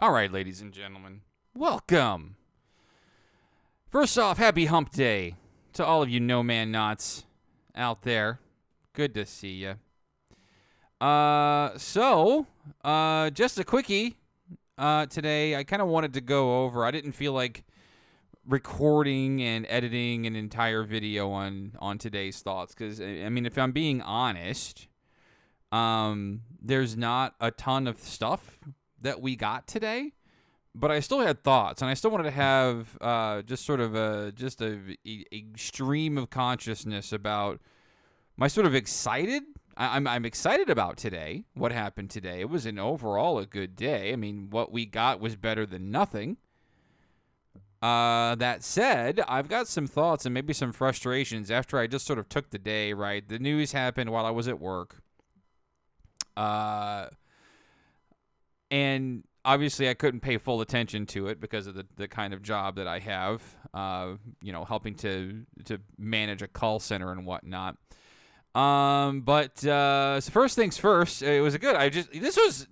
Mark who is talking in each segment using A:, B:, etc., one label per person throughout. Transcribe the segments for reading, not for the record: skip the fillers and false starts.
A: All right, ladies and gentlemen, welcome. First off, happy hump day to all of you no-man knots out there. Good to see you. Just a quickie today. I kind of wanted to go over. I didn't feel like recording and editing an entire video on today's thoughts because, I mean, if I'm being honest, there's not a ton of stuff that we got today, but I still had thoughts, and I still wanted to have just sort of a stream of consciousness about my sort of excited. I'm excited about today, what happened today. It was overall a good day. I mean, what we got was better than nothing. That said, I've got some thoughts and maybe some frustrations after I just sort of took the day, right? The news happened while I was at work. And obviously I couldn't pay full attention to it because of the kind of job that I have, helping to manage a call center and whatnot. So first things first, it was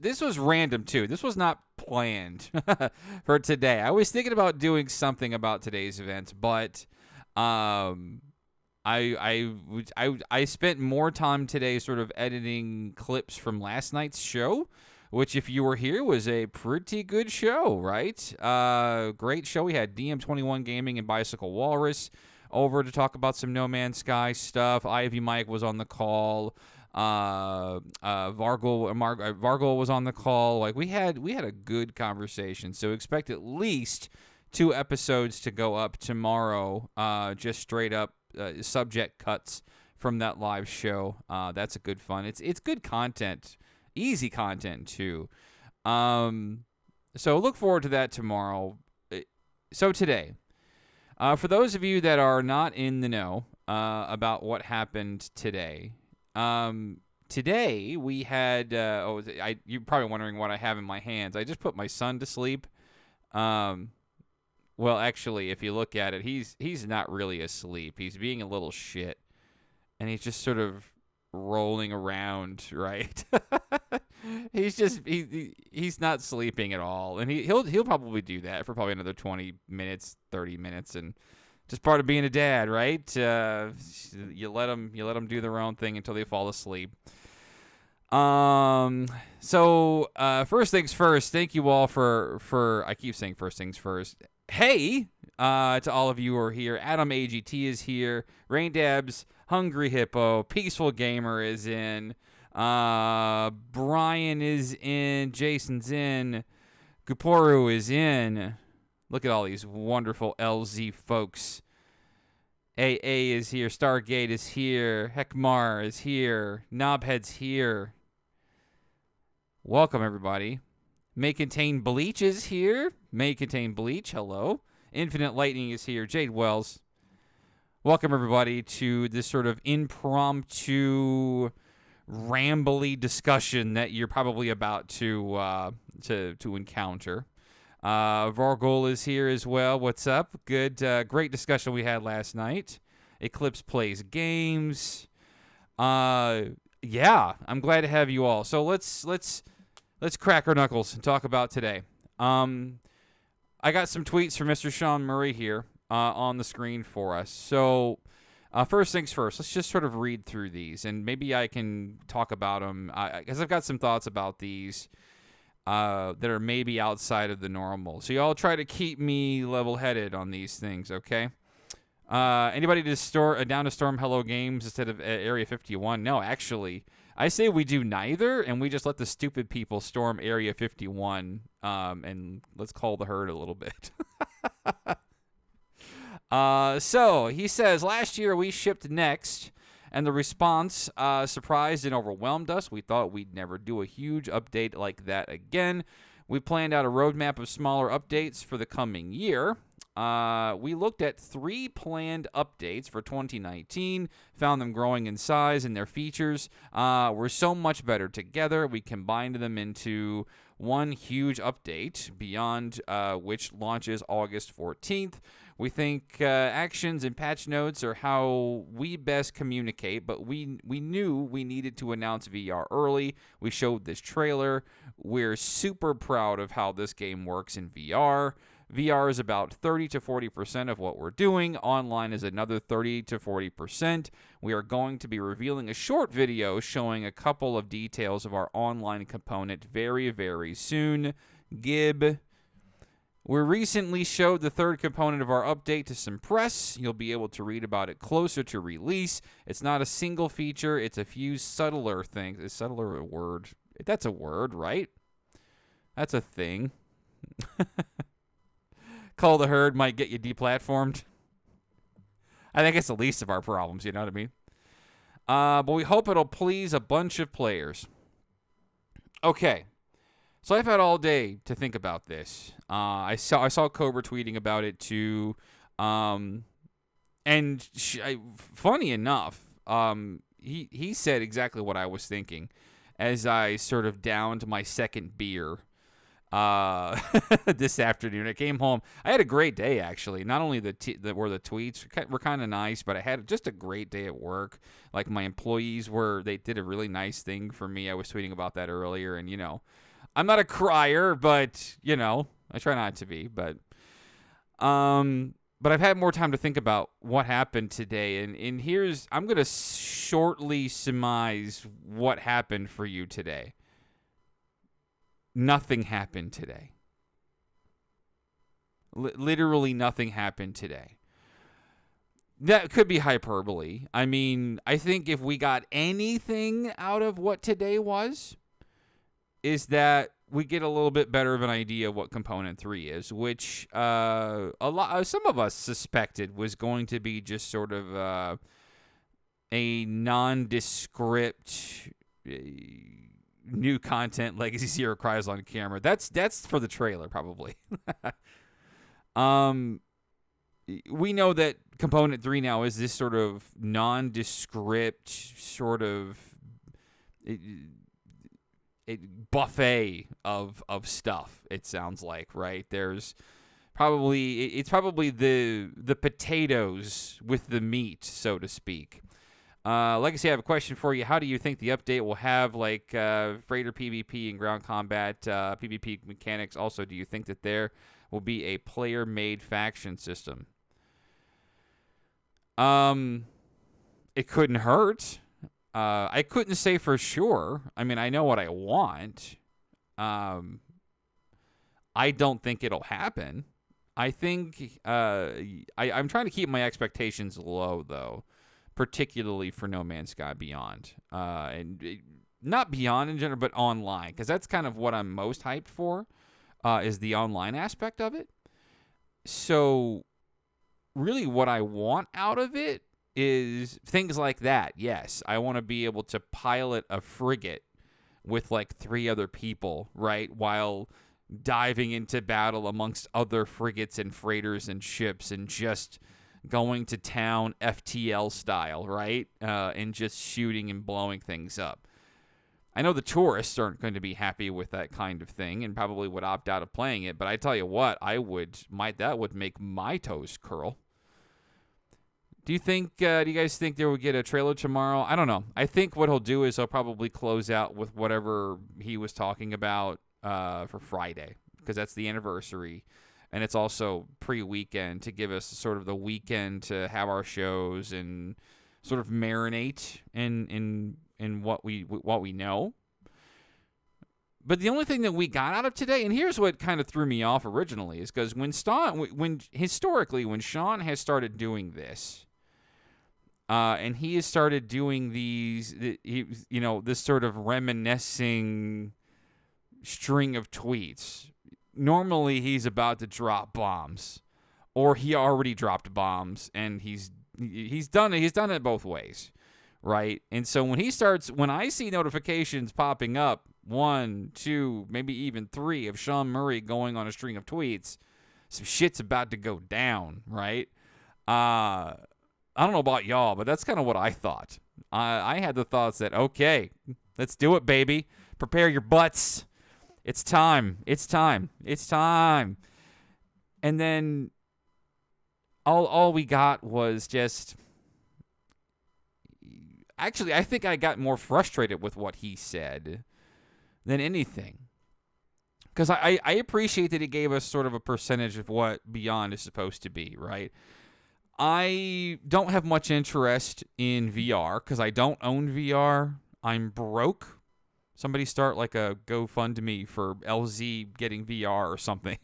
A: this was random too. This was not planned for today. I was thinking about doing something about today's events, but I spent more time today sort of editing clips from last night's show, which, if you were here, was a pretty good show, right? Great show. We had DM21 Gaming and Bicycle Walrus over to talk about some No Man's Sky stuff. Ivy Mike was on the call. Vargol was on the call. Like we had a good conversation. So expect at least 2 episodes to go up tomorrow. Just straight up subject cuts from that live show. That's a good fun. It's good content. Easy content, too. So look forward to that tomorrow. So today, for those of you that are not in the know about what happened today, today we had, you're probably wondering what I have in my hands. I just put my son to sleep. Well, actually, if you look at it, he's not really asleep. He's being a little shit, and he's just sort of rolling around, right? He's not sleeping at all, and he'll probably do that for probably another 20 minutes, 30 minutes, and just part of being a dad, right? You let them do their own thing until they fall asleep. So first things first, thank you all for I keep saying first things first. Hey, to all of you who are here. Adam AGT is here. Rain Dabs, Hungry Hippo, Peaceful Gamer is in. Brian is in. Jason's in. Guporu is in. Look at all these wonderful LZ folks. AA is here. Stargate is here. Heckmar is here. Knobhead's here. Welcome, everybody. May Contain Bleach is here. May Contain Bleach, hello. Infinite Lightning is here. Jade Wells. Welcome, everybody, to this sort of impromptu, rambly discussion that you're probably about to encounter. Vargol is here as well. What's up? Good, great discussion we had last night. Eclipse Plays Games. Yeah, I'm glad to have you all. So let's crack our knuckles and talk about today. I got some tweets from Mr. Sean Murray here on the screen for us. So first things first, let's just sort of read through these, and maybe I can talk about them, because I've got some thoughts about these that are maybe outside of the normal. So y'all try to keep me level-headed on these things, okay? Anybody down to storm Hello Games instead of Area 51? No, actually, I say we do neither, and we just let the stupid people storm Area 51, and let's call the herd a little bit. So he says, last year we shipped Next, and the response surprised and overwhelmed us. We thought we'd never do a huge update like that again. We planned out a roadmap of smaller updates for the coming year. We looked at 3 planned updates for 2019, found them growing in size and their features were so much better together. We combined them into one huge update, beyond which launches August 14th. We think actions and patch notes are how we best communicate, but we knew we needed to announce VR early. We showed this trailer. We're super proud of how this game works in VR. VR is about 30 to 40% of what we're doing. Online is another 30 to 40%. We are going to be revealing a short video showing a couple of details of our online component very, very soon. Gib. We recently showed the third component of our update to some press. You'll be able to read about it closer to release. It's not a single feature. It's a few subtler things. Is subtler a word? That's a word, right? That's a thing. Call the herd might get you deplatformed. I think it's the least of our problems, you know what I mean? But we hope it'll please a bunch of players. Okay. So I've had all day to think about this. I saw Cobra tweeting about it too, and funny enough, he said exactly what I was thinking, as I sort of downed my second beer this afternoon. I came home. I had a great day actually. Not only the tweets were kind of nice, but I had just a great day at work. Like my employees they did a really nice thing for me. I was tweeting about that earlier, and I'm not a crier, but, I try not to be. But I've had more time to think about what happened today. And I'm going to shortly surmise what happened for you today. Nothing happened today. Literally nothing happened today. That could be hyperbole. I mean, I think if we got anything out of what today was, is that we get a little bit better of an idea of what Component 3 is, which some of us suspected was going to be just sort of a nondescript new content Legacy Zero Cries on camera. That's for the trailer, probably. We know that Component 3 now is this sort of nondescript sort of buffet of stuff, it sounds like, right? It's probably the potatoes with the meat, so to speak. Legacy, I have a question for you. How do you think the update will have freighter PvP and ground combat PvP mechanics? Also, do you think that there will be a player-made faction system? It couldn't hurt. I couldn't say for sure. I mean, I know what I want. I don't think it'll happen. I think I'm trying to keep my expectations low, though, particularly for No Man's Sky Beyond. Not Beyond in general, but online, because that's kind of what I'm most hyped for, is the online aspect of it. So, really what I want out of it is things like that. Yes, I want to be able to pilot a frigate with 3 other people, right, while diving into battle amongst other frigates and freighters and ships and just going to town FTL style, right, and just shooting and blowing things up. I know the tourists aren't going to be happy with that kind of thing and probably would opt out of playing it, but I tell you what, that would make my toes curl. Do you guys think they will get a trailer tomorrow? I don't know. I think what he'll do is he'll probably close out with whatever he was talking about for Friday, because that's the anniversary, and it's also pre-weekend to give us sort of the weekend to have our shows and sort of marinate in what we know. But the only thing that we got out of today, and here's what kind of threw me off originally, is because when Sean has started doing this, and he has started doing this sort of reminiscing string of tweets. Normally, he's about to drop bombs, or he already dropped bombs, and he's done it. He's done it both ways, right? And so when I see notifications popping up, 1, 2, maybe even 3 of Sean Murray going on a string of tweets, some shit's about to go down, right? I don't know about y'all, but that's kind of what I thought. I had the thoughts that, okay, let's do it, baby. Prepare your butts. It's time. It's time. It's time. And then all we got was just. Actually, I think I got more frustrated with what he said than anything. Because I appreciate that he gave us sort of a percentage of what Beyond is supposed to be, right? I don't have much interest in VR because I don't own VR. I'm broke. Somebody start like a GoFundMe for LZ getting VR or something.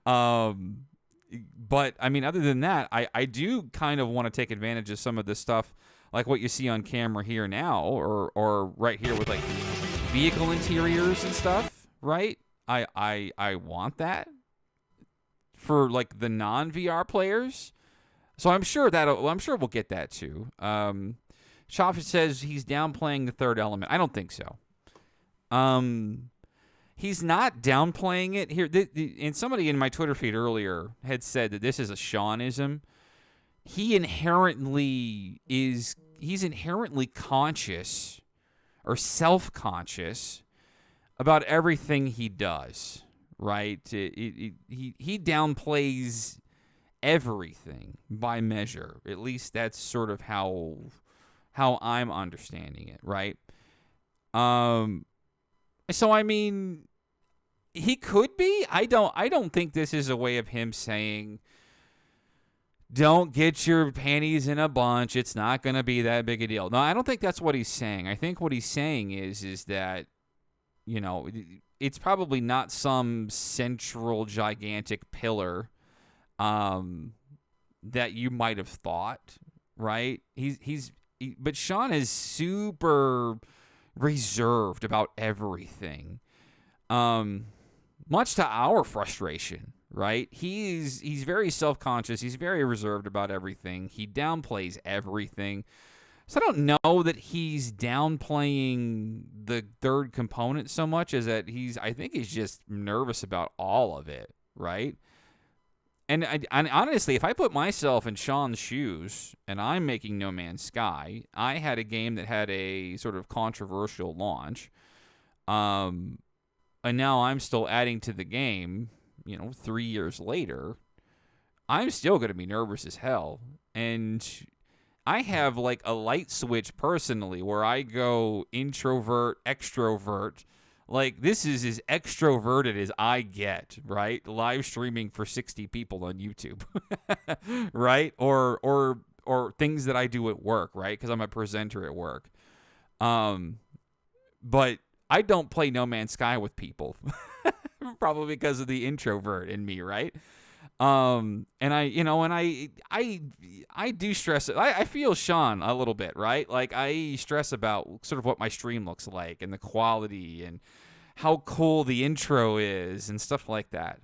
A: But, I mean, other than that, I do kind of want to take advantage of some of this stuff, like what you see on camera here now, or right here with, like, vehicle interiors and stuff, right? I want that for, like, the non-VR players. So I'm sure we'll get that, too. Chop says he's downplaying the third element. I don't think so. He's not downplaying it here. And somebody in my Twitter feed earlier had said that this is a Seanism. He's inherently conscious or self-conscious about everything he does, right? He downplays everything by measure. At least that's sort of how I'm understanding it, right? So I mean, he could be. I don't think this is a way of him saying, don't get your panties in a bunch. It's not going to be that big a deal. No, I don't think that's what he's saying. I think what he's saying is that, you know, it's probably not some central gigantic pillar that you might have thought, right? But Sean is super reserved about everything, much to our frustration, right? He's very self-conscious. He's very reserved about everything. He downplays everything. So I don't know that he's downplaying the third component so much as that I think he's just nervous about all of it, right? And honestly, if I put myself in Sean's shoes and I'm making No Man's Sky, I had a game that had a sort of controversial launch, and now I'm still adding to the game, 3 years later, I'm still going to be nervous as hell. And I have like a light switch personally where I go introvert, extrovert. Like, this is as extroverted as I get, right? Live streaming for 60 people on YouTube, right? Or things that I do at work, right? Because I'm a presenter at work. But I don't play No Man's Sky with people, probably because of the introvert in me, right? And I do stress it. I feel Sean a little bit, right? Like, I stress about sort of what my stream looks like and the quality and how cool the intro is and stuff like that.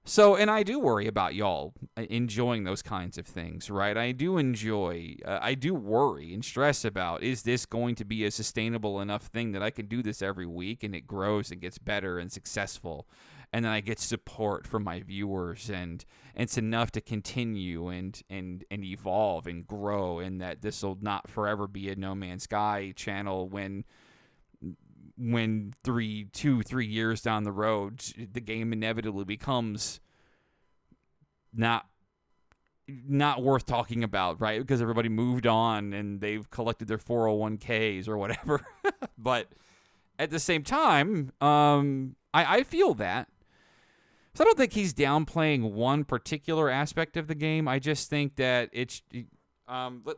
A: So, and I do worry about y'all enjoying those kinds of things, right? I do worry and stress about, is this going to be a sustainable enough thing that I can do this every week and it grows and gets better and successful? And then I get support from my viewers, and it's enough to continue and evolve and grow, and that this will not forever be a No Man's Sky channel when 3 years down the road, the game inevitably becomes not worth talking about, right? Because everybody moved on and they've collected their 401ks or whatever. But at the same time, I feel that. So I don't think he's downplaying one particular aspect of the game. I just think that it's...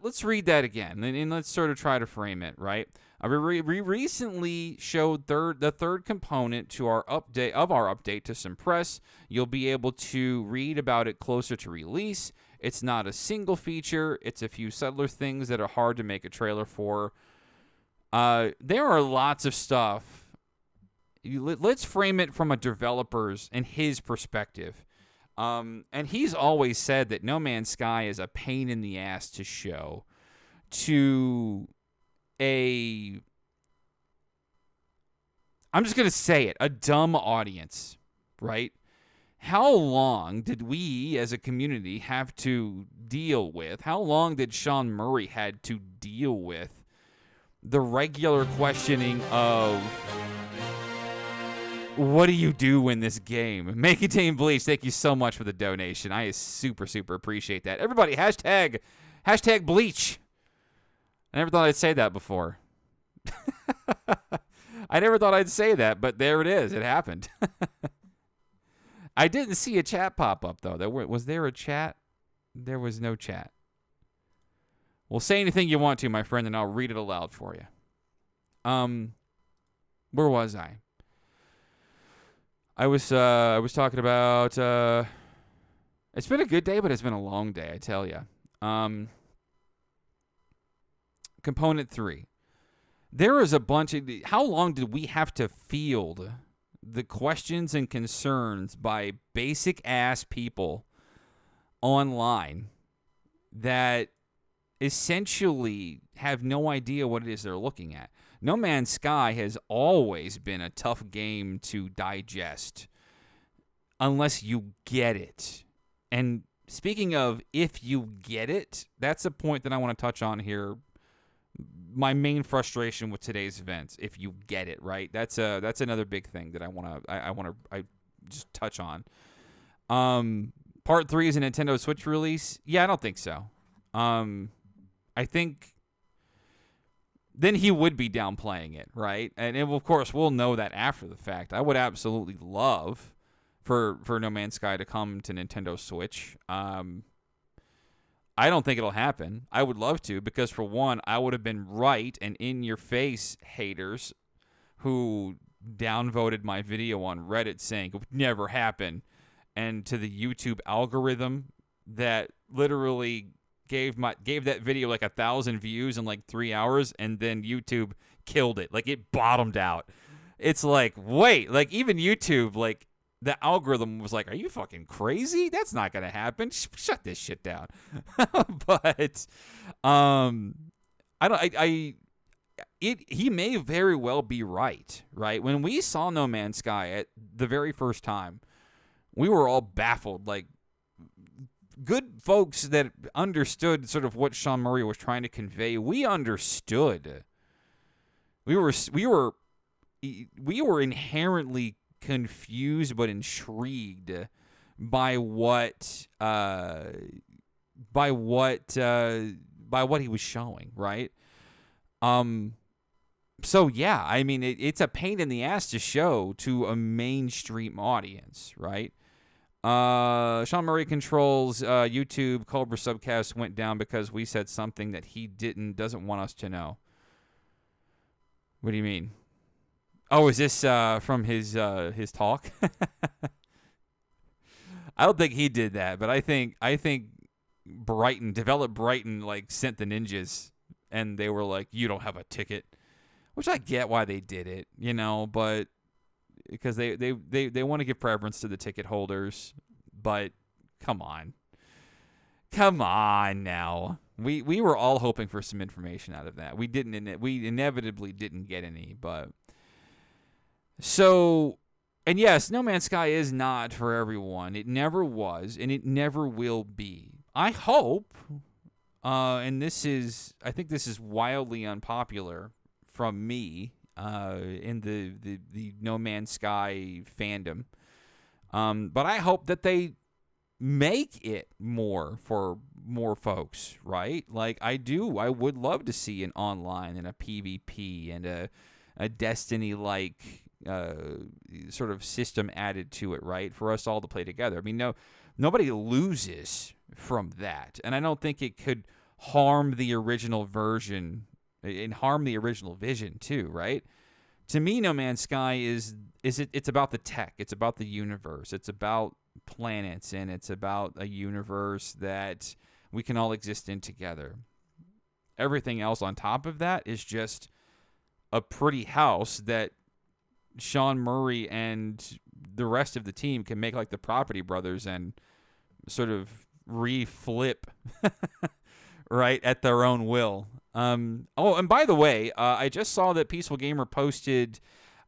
A: let's read that again, and let's sort of try to frame it, right? We recently showed the third component to our update to some press. You'll be able to read about it closer to release. It's not a single feature. It's a few subtler things that are hard to make a trailer for. There are lots of stuff. Let's frame it from a developer's and his perspective. And he's always said that No Man's Sky is a pain in the ass to show to I'm just going to say it, a dumb audience, right? How long did we as a community have to deal with? How long did Sean Murray had to deal with the regular questioning of What do you do in this game? Make a Team Bleach, thank you so much for the donation. I super appreciate that. Everybody, hashtag Bleach. I never thought I'd say that before. I never thought I'd say that, but there it is. It happened. I didn't see a chat pop up, though. Was there a chat? There was no chat. Well, say anything you want to, my friend, and I'll read it aloud for you. Where was I? I was talking about. It's been a good day, but it's been a long day, I tell you. Component 3. There is a bunch of. How long did we have to field the questions and concerns by basic ass people online that essentially have no idea what it is they're looking at? No Man's Sky has always been a tough game to digest unless you get it. And speaking of if you get it, that's a point that I want to touch on here. My main frustration with today's events, if you get it, right? That's another big thing that I want to just touch on. Part 3 is a Nintendo Switch release. Yeah, I don't think so. I think then he would be downplaying it, right? And of course, we'll know that after the fact. I would absolutely love for No Man's Sky to come to Nintendo Switch. I don't think it'll happen. I would love to, because for one, I would have been right, and in your face haters who downvoted my video on Reddit saying it would never happen, and to the YouTube algorithm that literally gave that video like 1,000 views in like 3 hours, and then YouTube killed it. Like, it bottomed out. It's like, wait, like even YouTube, like the algorithm was like, are you fucking crazy? That's not going to happen. Shut this shit down. But he may very well be right? When we saw No Man's Sky at the very first time, we were all baffled. Like, good folks that understood sort of what Sean Murray was trying to convey, we understood. We were inherently confused but intrigued by what he was showing, right? So yeah, I mean, it's a pain in the ass to show to a mainstream audience, right? Sean Murray controls YouTube. Cobra Subcast went down because we said something that he doesn't want us to know. What do you mean? Oh, is this from his talk? I don't think he did that, but I think Brighton like sent the ninjas, and they were like, "You don't have a ticket," which I get why they did it, but because they want to give preference to the ticket holders. But come on now. We were all hoping for some information out of that. We inevitably didn't get any, but. So, and yes, No Man's Sky is not for everyone. It never was, and it never will be. I hope, and I think this is wildly unpopular from me in the No Man's Sky fandom, but I hope that they make it more for more folks, right? Like, I would love to see an online and a PvP and a Destiny-like sort of system added to it, right? For us all to play together. I mean, nobody loses from that, and I don't think it could harm the original version and harm the original vision too, right? To me, No Man's Sky it's about the tech, it's about the universe, it's about planets, and it's about a universe that we can all exist in together. Everything else on top of that is just a pretty house that Sean Murray and the rest of the team can make like the Property Brothers and sort of reflip right at their own will. Oh, and by the way, I just saw that Peaceful Gamer posted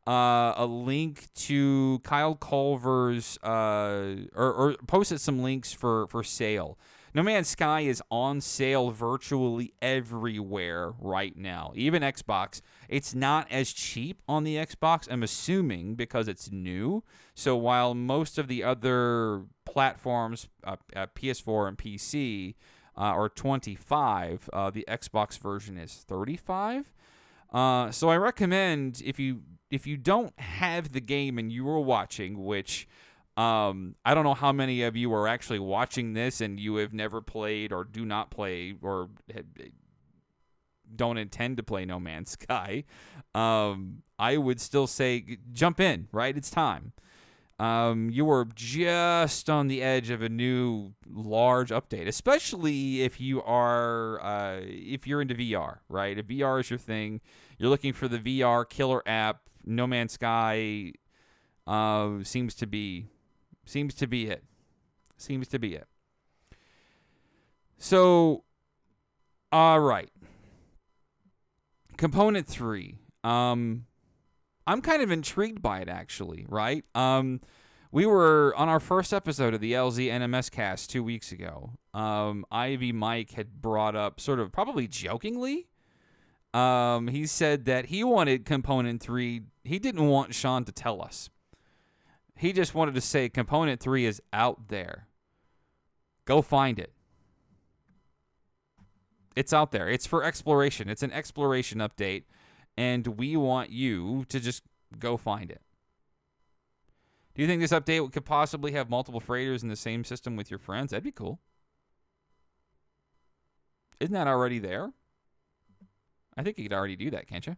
A: a link to Kyle Culver's or posted some links for sale. No Man's Sky is on sale virtually everywhere right now, even Xbox. It's not as cheap on the Xbox, I'm assuming, because it's new. So while most of the other platforms, PS4 and PC, are $25, the Xbox version is $35. So I recommend if you don't have the game and you were watching, which I don't know how many of you are actually watching this and you have never played or do not play or don't intend to play No Man's Sky, I would still say jump in, right? It's time. You are just on the edge of a new large update, especially if you are if you're into VR, right? If VR is your thing, you're looking for the VR killer app. No Man's Sky seems to be it. Seems to be it. So, all right. Component 3. I'm kind of intrigued by it, actually, right? We were on our first episode of the LZ NMS-CAST 2 weeks ago. Ivy Mike had brought up, sort of probably jokingly, he said that he wanted Component 3. He didn't want Sean to tell us. He just wanted to say Component 3 is out there. Go find it. It's out there. It's for exploration. It's an exploration update, and we want you to just go find it. Do you think this update could possibly have multiple freighters in the same system with your friends? That'd be cool. Isn't that already there? I think you could already do that, can't you?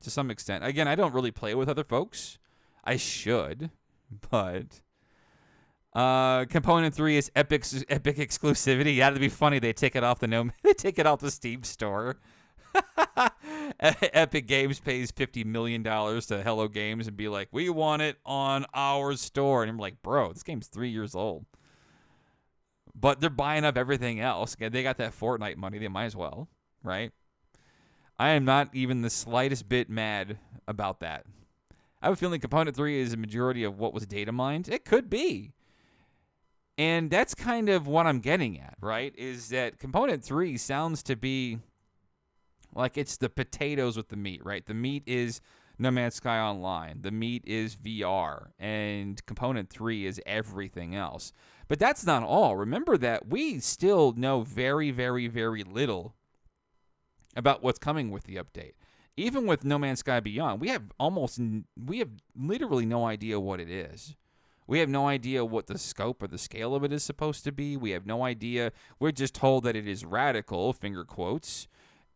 A: To some extent. Again, I don't really play with other folks. I should, but Component 3 is epic exclusivity. Yeah, it'd be funny. They take it off the Steam store. Epic Games pays $50 million to Hello Games and be like, we want it on our store. And I'm like, bro, this game's 3 years old. But they're buying up everything else. They got that Fortnite money. They might as well, right? I am not even the slightest bit mad about that. I have a feeling Component 3 is a majority of what was data mined. It could be. And that's kind of what I'm getting at, right? Is that Component 3 sounds to be like it's the potatoes with the meat, right? The meat is No Man's Sky Online. The meat is VR. And Component 3 is everything else. But that's not all. Remember that we still know very, very, very little about what's coming with the update. Even with No Man's Sky Beyond, we have literally no idea what it is. We have no idea what the scope or the scale of it is supposed to be. We have no idea. We're just told that it is radical, finger quotes,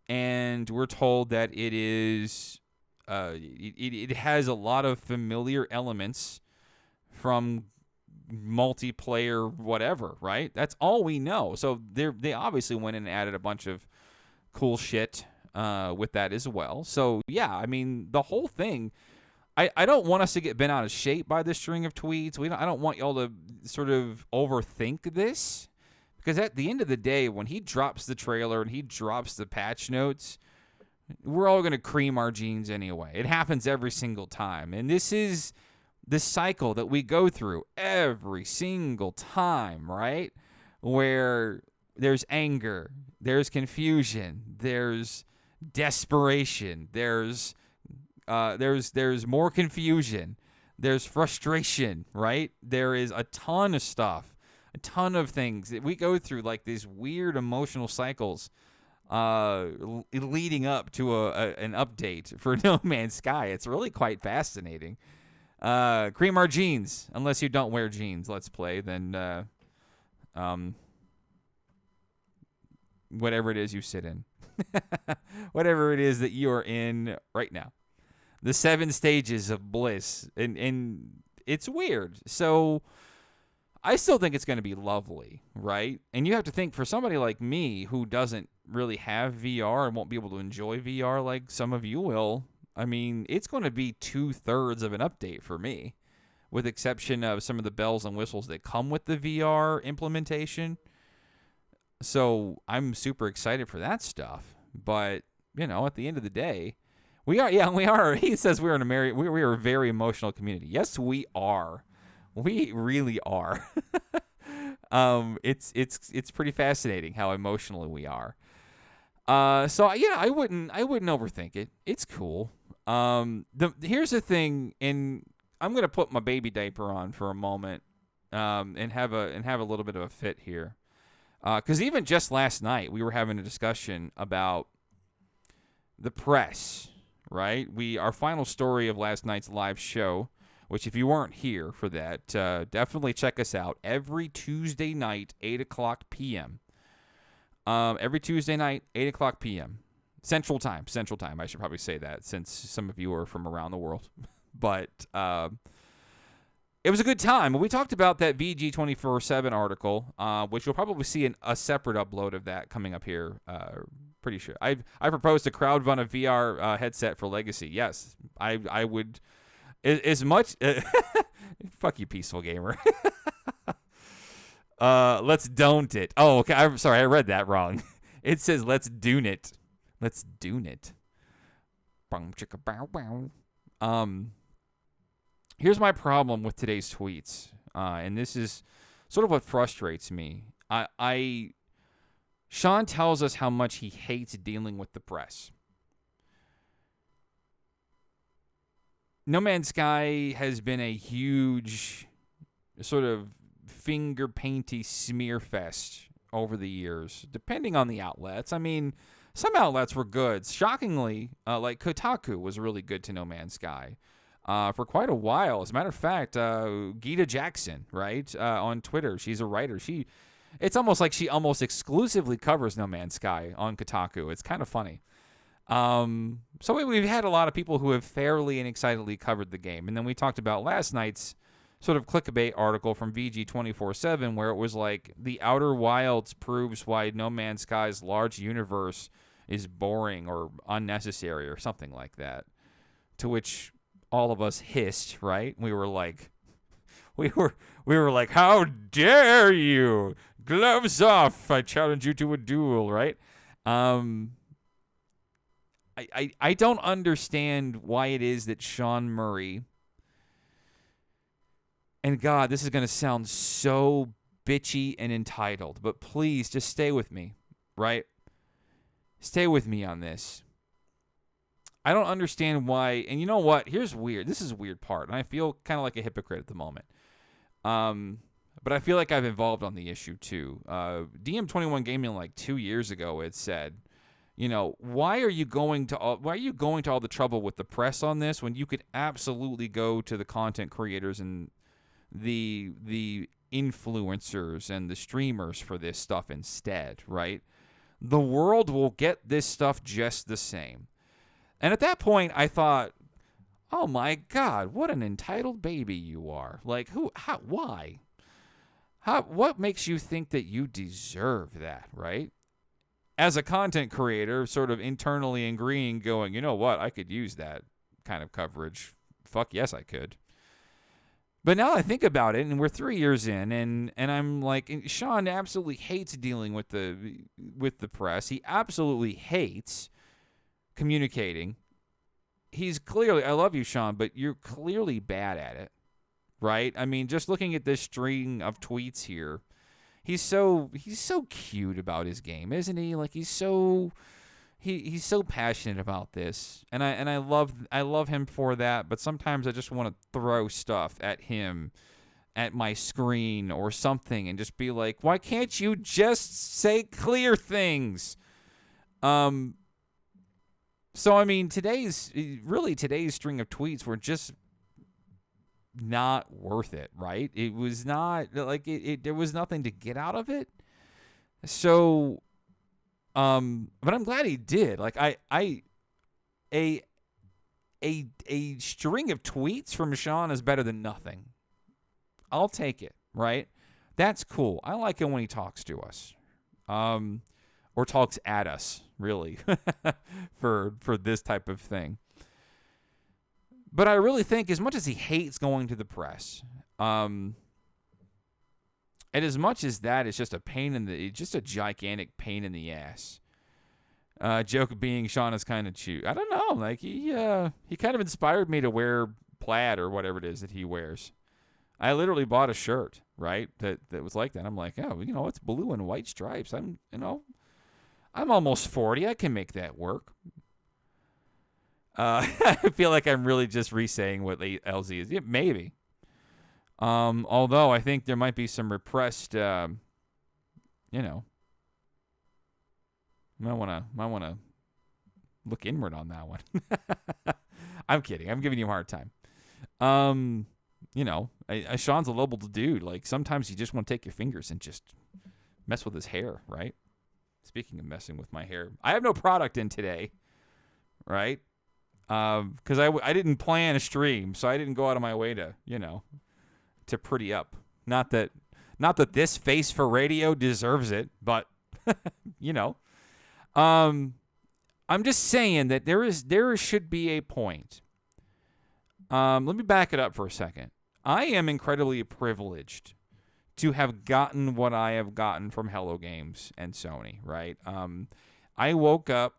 A: and we're told that it is. It has a lot of familiar elements from multiplayer, whatever. Right? That's all we know. So they obviously went in and added a bunch of cool shit with that as well. So yeah, I mean the whole thing. I don't want us to get bent out of shape by this string of tweets. I don't want y'all to sort of overthink this, because at the end of the day, when he drops the trailer and he drops the patch notes, we're all going to cream our jeans anyway. It happens every single time. And this is the cycle that we go through every single time, right? Where there's anger, there's confusion, there's desperation, there's more confusion, there's frustration, right? There is a ton of stuff, a ton of things that we go through, like these weird emotional cycles leading up to an update for No Man's Sky. It's really quite fascinating. Cream our jeans, unless you don't wear jeans, let's play, then whatever it is you sit in. Whatever it is that you are in right now. The 7 stages of bliss. And it's weird. So I still think it's going to be lovely, right? And you have to think, for somebody like me who doesn't really have VR and won't be able to enjoy VR like some of you will, I mean, it's going to be 2/3 of an update for me, with exception of some of the bells and whistles that come with the VR implementation. So I'm super excited for that stuff. But, you know, at the end of the day, we are. He says we are a very emotional community. Yes, we are. We really are. It's pretty fascinating how emotional we are. So yeah, I wouldn't overthink it. It's cool. Here's the thing, and I'm gonna put my baby diaper on for a moment, and have a little bit of a fit here, because even just last night we were having a discussion about the press. Right, our final story of last night's live show, which if you weren't here for that, definitely check us out every Tuesday night, 8:00 p.m. Every Tuesday night, 8:00 p.m. Central Time. I should probably say that since some of you are from around the world. But it was a good time. We talked about that VG 24/7 article, which you'll probably see a separate upload of that coming up here. Pretty sure. I proposed to crowdfund a VR headset for Legacy. Yes, I would. As much. Fuck you, peaceful gamer. Let's don't it. Oh, okay. I'm sorry. I read that wrong. It says let's doon it. Let's doon it. Boom, chicka, bow, wow. Here's my problem with today's tweets, and this is sort of what frustrates me. Sean tells us how much he hates dealing with the press. No Man's Sky has been a huge sort of finger painty smear fest over the years, depending on the outlets. I mean, some outlets were good. Shockingly, like Kotaku was really good to No Man's Sky for quite a while. As a matter of fact, Geeta Jackson, right, on Twitter, she's a writer. It's almost like she almost exclusively covers No Man's Sky on Kotaku. It's kind of funny. So we've had a lot of people who have fairly and excitedly covered the game. And then we talked about last night's sort of clickbait article from VG 24/7 where it was like the Outer Wilds proves why No Man's Sky's large universe is boring or unnecessary or something like that. To which all of us hissed, right? We were like, how dare you? Gloves off! I challenge you to a duel, right? I don't understand why it is that Sean Murray, and God, this is going to sound so bitchy and entitled, but please just stay with me, right? Stay with me on this. I don't understand why, and you know what? Here's weird. This is a weird part, and I feel kind of like a hypocrite at the moment. But I feel like I've evolved on the issue too. DM21 Gaming like 2 years ago had said, you know, why are you going to all the trouble with the press on this when you could absolutely go to the content creators and the influencers and the streamers for this stuff instead, right? The world will get this stuff just the same. And at that point, I thought, oh my God, what an entitled baby you are. Like, why? What makes you think that you deserve that, right? As a content creator, sort of internally agreeing, going, you know what, I could use that kind of coverage. Fuck yes, I could. But now I think about it, and we're 3 years in, and I'm like, Sean absolutely hates dealing with the press. He absolutely hates communicating. He's clearly, I love you, Sean, but you're clearly bad at it, right? I mean, just looking at this string of tweets here, he's so cute about his game, isn't he? Like he's so passionate about this, and I love him for that. But sometimes I just want to throw stuff at him, at my screen or something, and just be like, why can't you just say clear things? So I mean, today's string of tweets were just not worth it, right? It was not like there was nothing to get out of it. So, but I'm glad he did. Like a string of tweets from Sean is better than nothing. I'll take it, right? That's cool. I like it when he talks to us, or talks at us, really, for this type of thing. But I really think, as much as he hates going to the press, and as much as that is just a gigantic pain in the ass. Joke being Sean is kind of cute. I don't know. Like he kind of inspired me to wear plaid or whatever it is that he wears. I literally bought a shirt, right? That was like that. I'm like, oh, it's blue and white stripes. I'm almost 40. I can make that work. I feel like I'm really just re-saying what LZ is. Yeah, maybe. Although I think there might be some repressed, might wanna look inward on that one. I'm kidding. I'm giving you a hard time. Sean's a lovable dude. Like, sometimes you just want to take your fingers and just mess with his hair, right? Speaking of messing with my hair, I have no product in today, right? Because I didn't plan a stream, so I didn't go out of my way to, to pretty up. Not that this face for radio deserves it, but, I'm just saying that there should be a point. Let me back it up for a second. I am incredibly privileged to have gotten what I have gotten from Hello Games and Sony, right? I woke up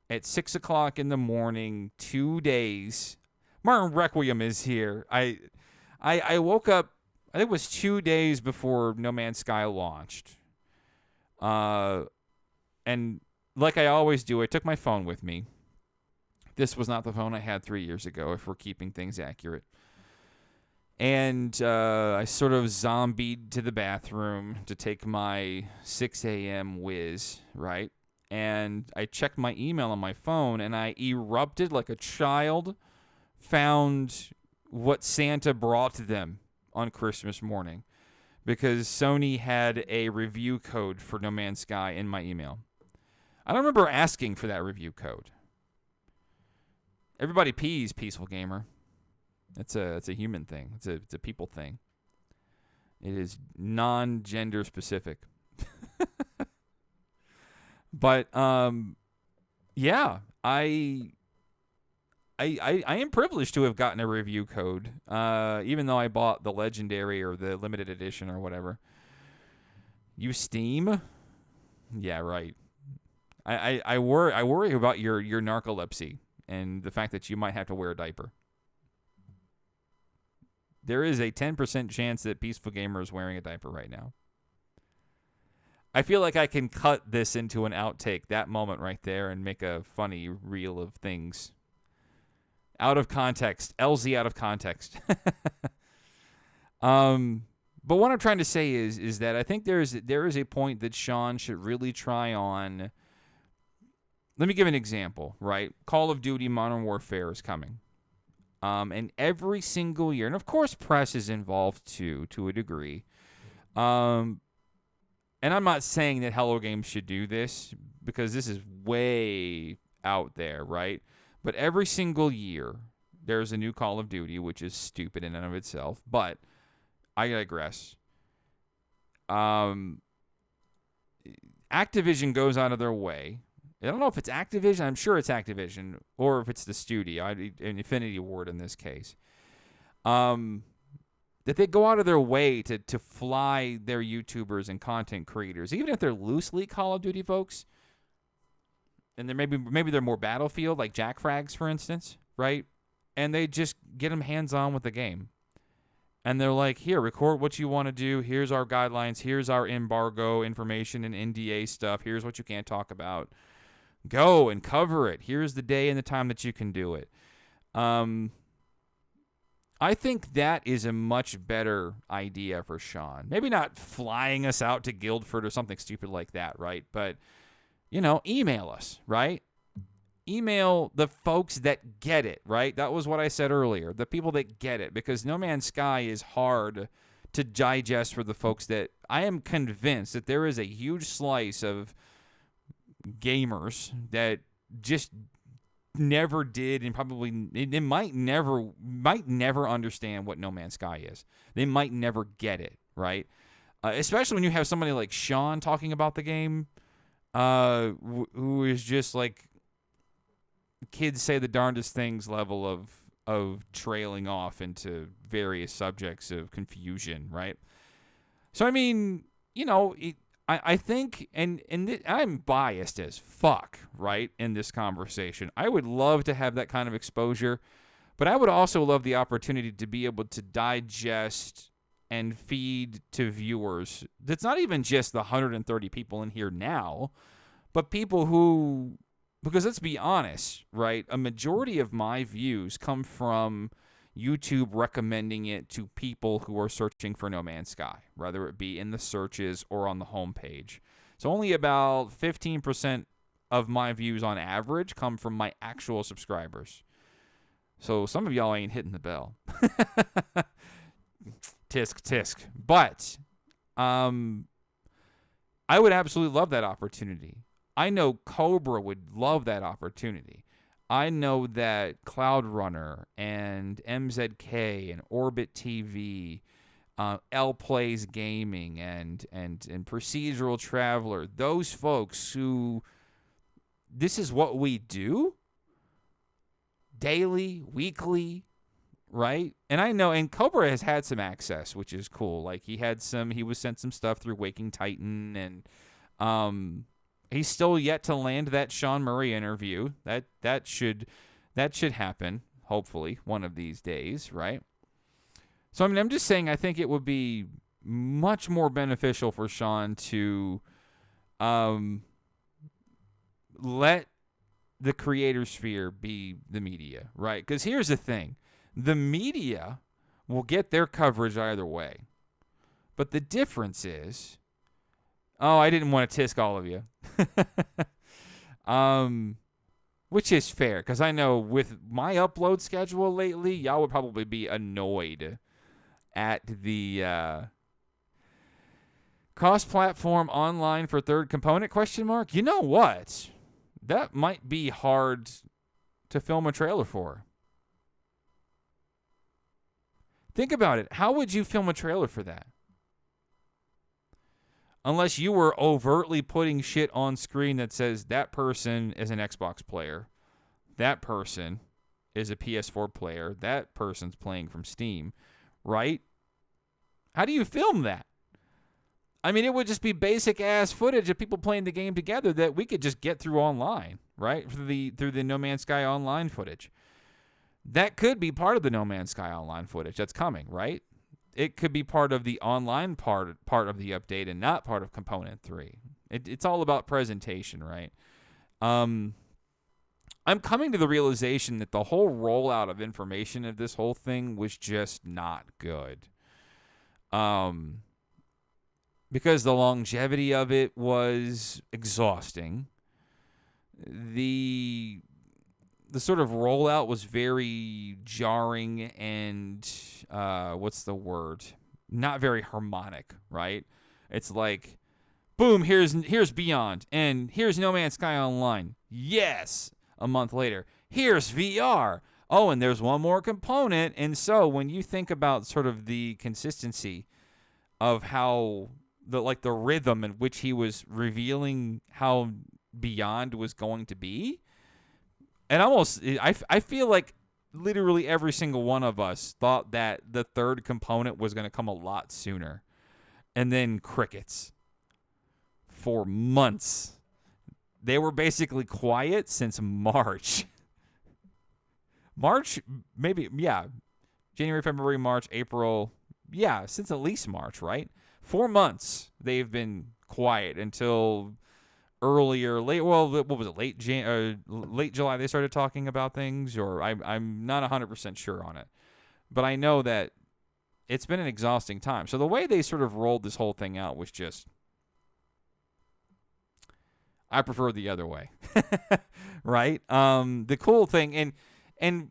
A: at 6 o'clock in the morning, 2 days. Martin Requiem is here. I woke up, I think it was 2 days before No Man's Sky launched. And like I always do, I took my phone with me. This was not the phone I had 3 years ago, if we're keeping things accurate. And I sort of zombied to the bathroom to take my 6 a.m. whiz, right? And I checked my email on my phone, and I erupted like a child found what Santa brought to them on Christmas morning, because Sony had a review code for No Man's Sky in my email. I don't remember asking for that review code. Everybody pees, Peaceful Gamer. It's a human thing. It's a people thing. It is non-gender specific. But yeah, I am privileged to have gotten a review code, even though I bought the legendary or the limited edition or whatever. You Steam? Yeah, right. I worry about your narcolepsy and the fact that you might have to wear a diaper. There is a 10% chance that Peaceful Gamer is wearing a diaper right now. I feel like I can cut this into an outtake, that moment right there, and make a funny reel of things. Out of context. LZ out of context. But what I'm trying to say is that I think there is a point that Sean should really try on. Let me give an example, right? Call of Duty Modern Warfare is coming. And every single year, and of course press is involved too, to a degree. And I'm not saying that Hello Games should do this, because this is way out there, right? But every single year, there's a new Call of Duty, which is stupid in and of itself. But I digress. Activision goes out of their way. I don't know if it's Activision. I'm sure it's Activision, or if it's the studio, an Infinity Ward in this case. That they go out of their way to fly their YouTubers and content creators, even if they're loosely Call of Duty folks, and they're maybe they're more Battlefield, like Jack Frags, for instance, right? And they just get them hands-on with the game. And they're like, here, record what you want to do. Here's our guidelines. Here's our embargo information and NDA stuff. Here's what you can't talk about. Go and cover it. Here's the day and the time that you can do it. I think that is a much better idea for Sean. Maybe not flying us out to Guildford or something stupid like that, right? But, email us, right? Email the folks that get it, right? That was what I said earlier. The people that get it. Because No Man's Sky is hard to digest for the folks that... I am convinced that there is a huge slice of gamers that just never did, and probably they might never understand what No Man's Sky is. They might never get it, right? Especially when you have somebody like Sean talking about the game, who is just like kids say the darndest things level of trailing off into various subjects of confusion, right? So I mean, I think, and I'm biased as fuck, right, in this conversation. I would love to have that kind of exposure, but I would also love the opportunity to be able to digest and feed to viewers. That's not even just the 130 people in here now, but people who, because let's be honest, right? A majority of my views come from YouTube recommending it to people who are searching for No Man's Sky, whether it be in the searches or on the homepage. So only about 15% of my views on average come from my actual subscribers. So some of y'all ain't hitting the bell. Tisk, tisk. But I would absolutely love that opportunity. I know Cobra would love that opportunity. I know that Cloud Runner and MZK and Orbit TV, L Plays Gaming and Procedural Traveler, those folks who, this is what we do daily, weekly, right? And I know, and Cobra has had some access, which is cool. Like he was sent some stuff through Waking Titan, and he's still yet to land that Sean Murray interview. That should happen, hopefully, one of these days, right? So I mean, I'm just saying, I think it would be much more beneficial for Sean to let the creator sphere be the media, right? Because here's the thing. The media will get their coverage either way. But the difference is, I didn't want to tisk all of you. Which is fair, because I know with my upload schedule lately, y'all would probably be annoyed at the cross-platform online for third component, ? You know what? That might be hard to film a trailer for. Think about it. How would you film a trailer for that? Unless you were overtly putting shit on screen that says that person is an Xbox player, that person is a PS4 player, that person's playing from Steam, right? How do you film that? I mean, it would just be basic-ass footage of people playing the game together that we could just get through online, right? Through the No Man's Sky Online footage. That could be part of the No Man's Sky Online footage that's coming, right? It could be part of the online part of the update and not part of Component 3. It's all about presentation, right? I'm coming to the realization that the whole rollout of information of this whole thing was just not good. Because the longevity of it was exhausting. The sort of rollout was very jarring and, what's the word? Not very harmonic, right? It's like, boom, here's Beyond, and here's No Man's Sky Online. Yes! A month later, here's VR. Oh, and there's one more component. And so when you think about sort of the consistency of how the rhythm in which he was revealing how Beyond was going to be, and I feel like literally every single one of us thought that the third component was going to come a lot sooner. And then crickets. For months. They were basically quiet since March. March, maybe, yeah. January, February, March, April. Yeah, since at least March, right? 4 months they've been quiet until late July they started talking about things, or I'm not 100% sure on it. But I know that it's been an exhausting time. So the way they sort of rolled this whole thing out was just, I prefer the other way. Right? The cool thing, and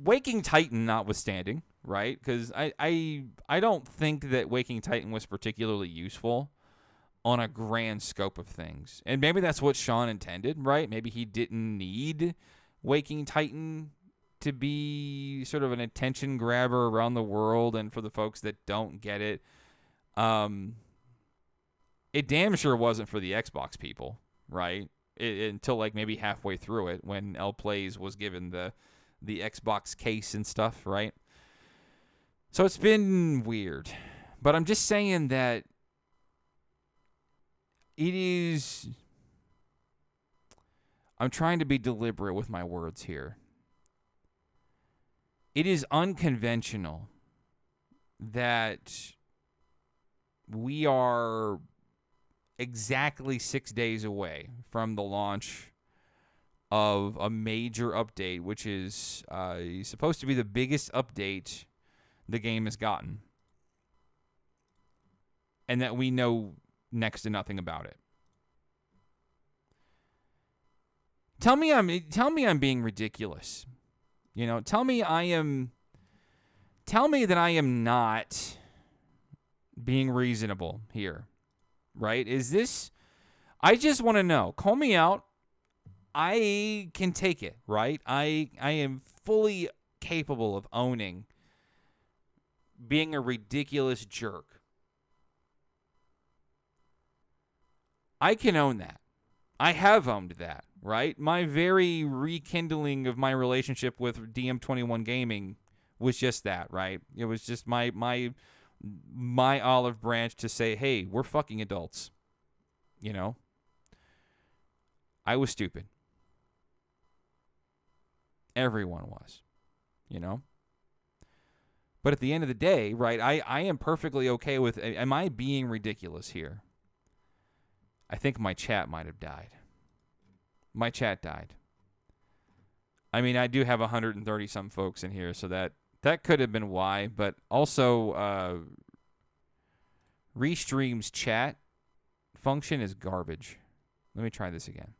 A: Waking Titan notwithstanding, right? Because I don't think that Waking Titan was particularly useful on a grand scope of things. And maybe that's what Sean intended, right? Maybe he didn't need Waking Titan to be sort of an attention grabber around the world. And for the folks that don't get it, it damn sure wasn't for the Xbox people, right? Until like maybe halfway through it, when L Plays was given the Xbox case and stuff, right? So it's been weird. But I'm just saying that it is, I'm trying to be deliberate with my words here. It is unconventional that we are exactly 6 days away from the launch of a major update, which is supposed to be the biggest update the game has gotten, and that we know next to nothing about it. Tell me I'm being ridiculous. Tell me that I am not being reasonable here. Right? I just want to know. Call me out. I can take it, right? I am fully capable of owning being a ridiculous jerk. I can own that. I have owned that, right? My very rekindling of my relationship with DM21 Gaming was just that, right? It was just my olive branch to say, hey, we're fucking adults. I was stupid. Everyone was, But at the end of the day, right, I am perfectly okay with, am I being ridiculous here? I think my chat might have died. My chat died. I mean, I do have 130-some folks in here, so that could have been why, but also Restream's chat function is garbage. Let me try this again.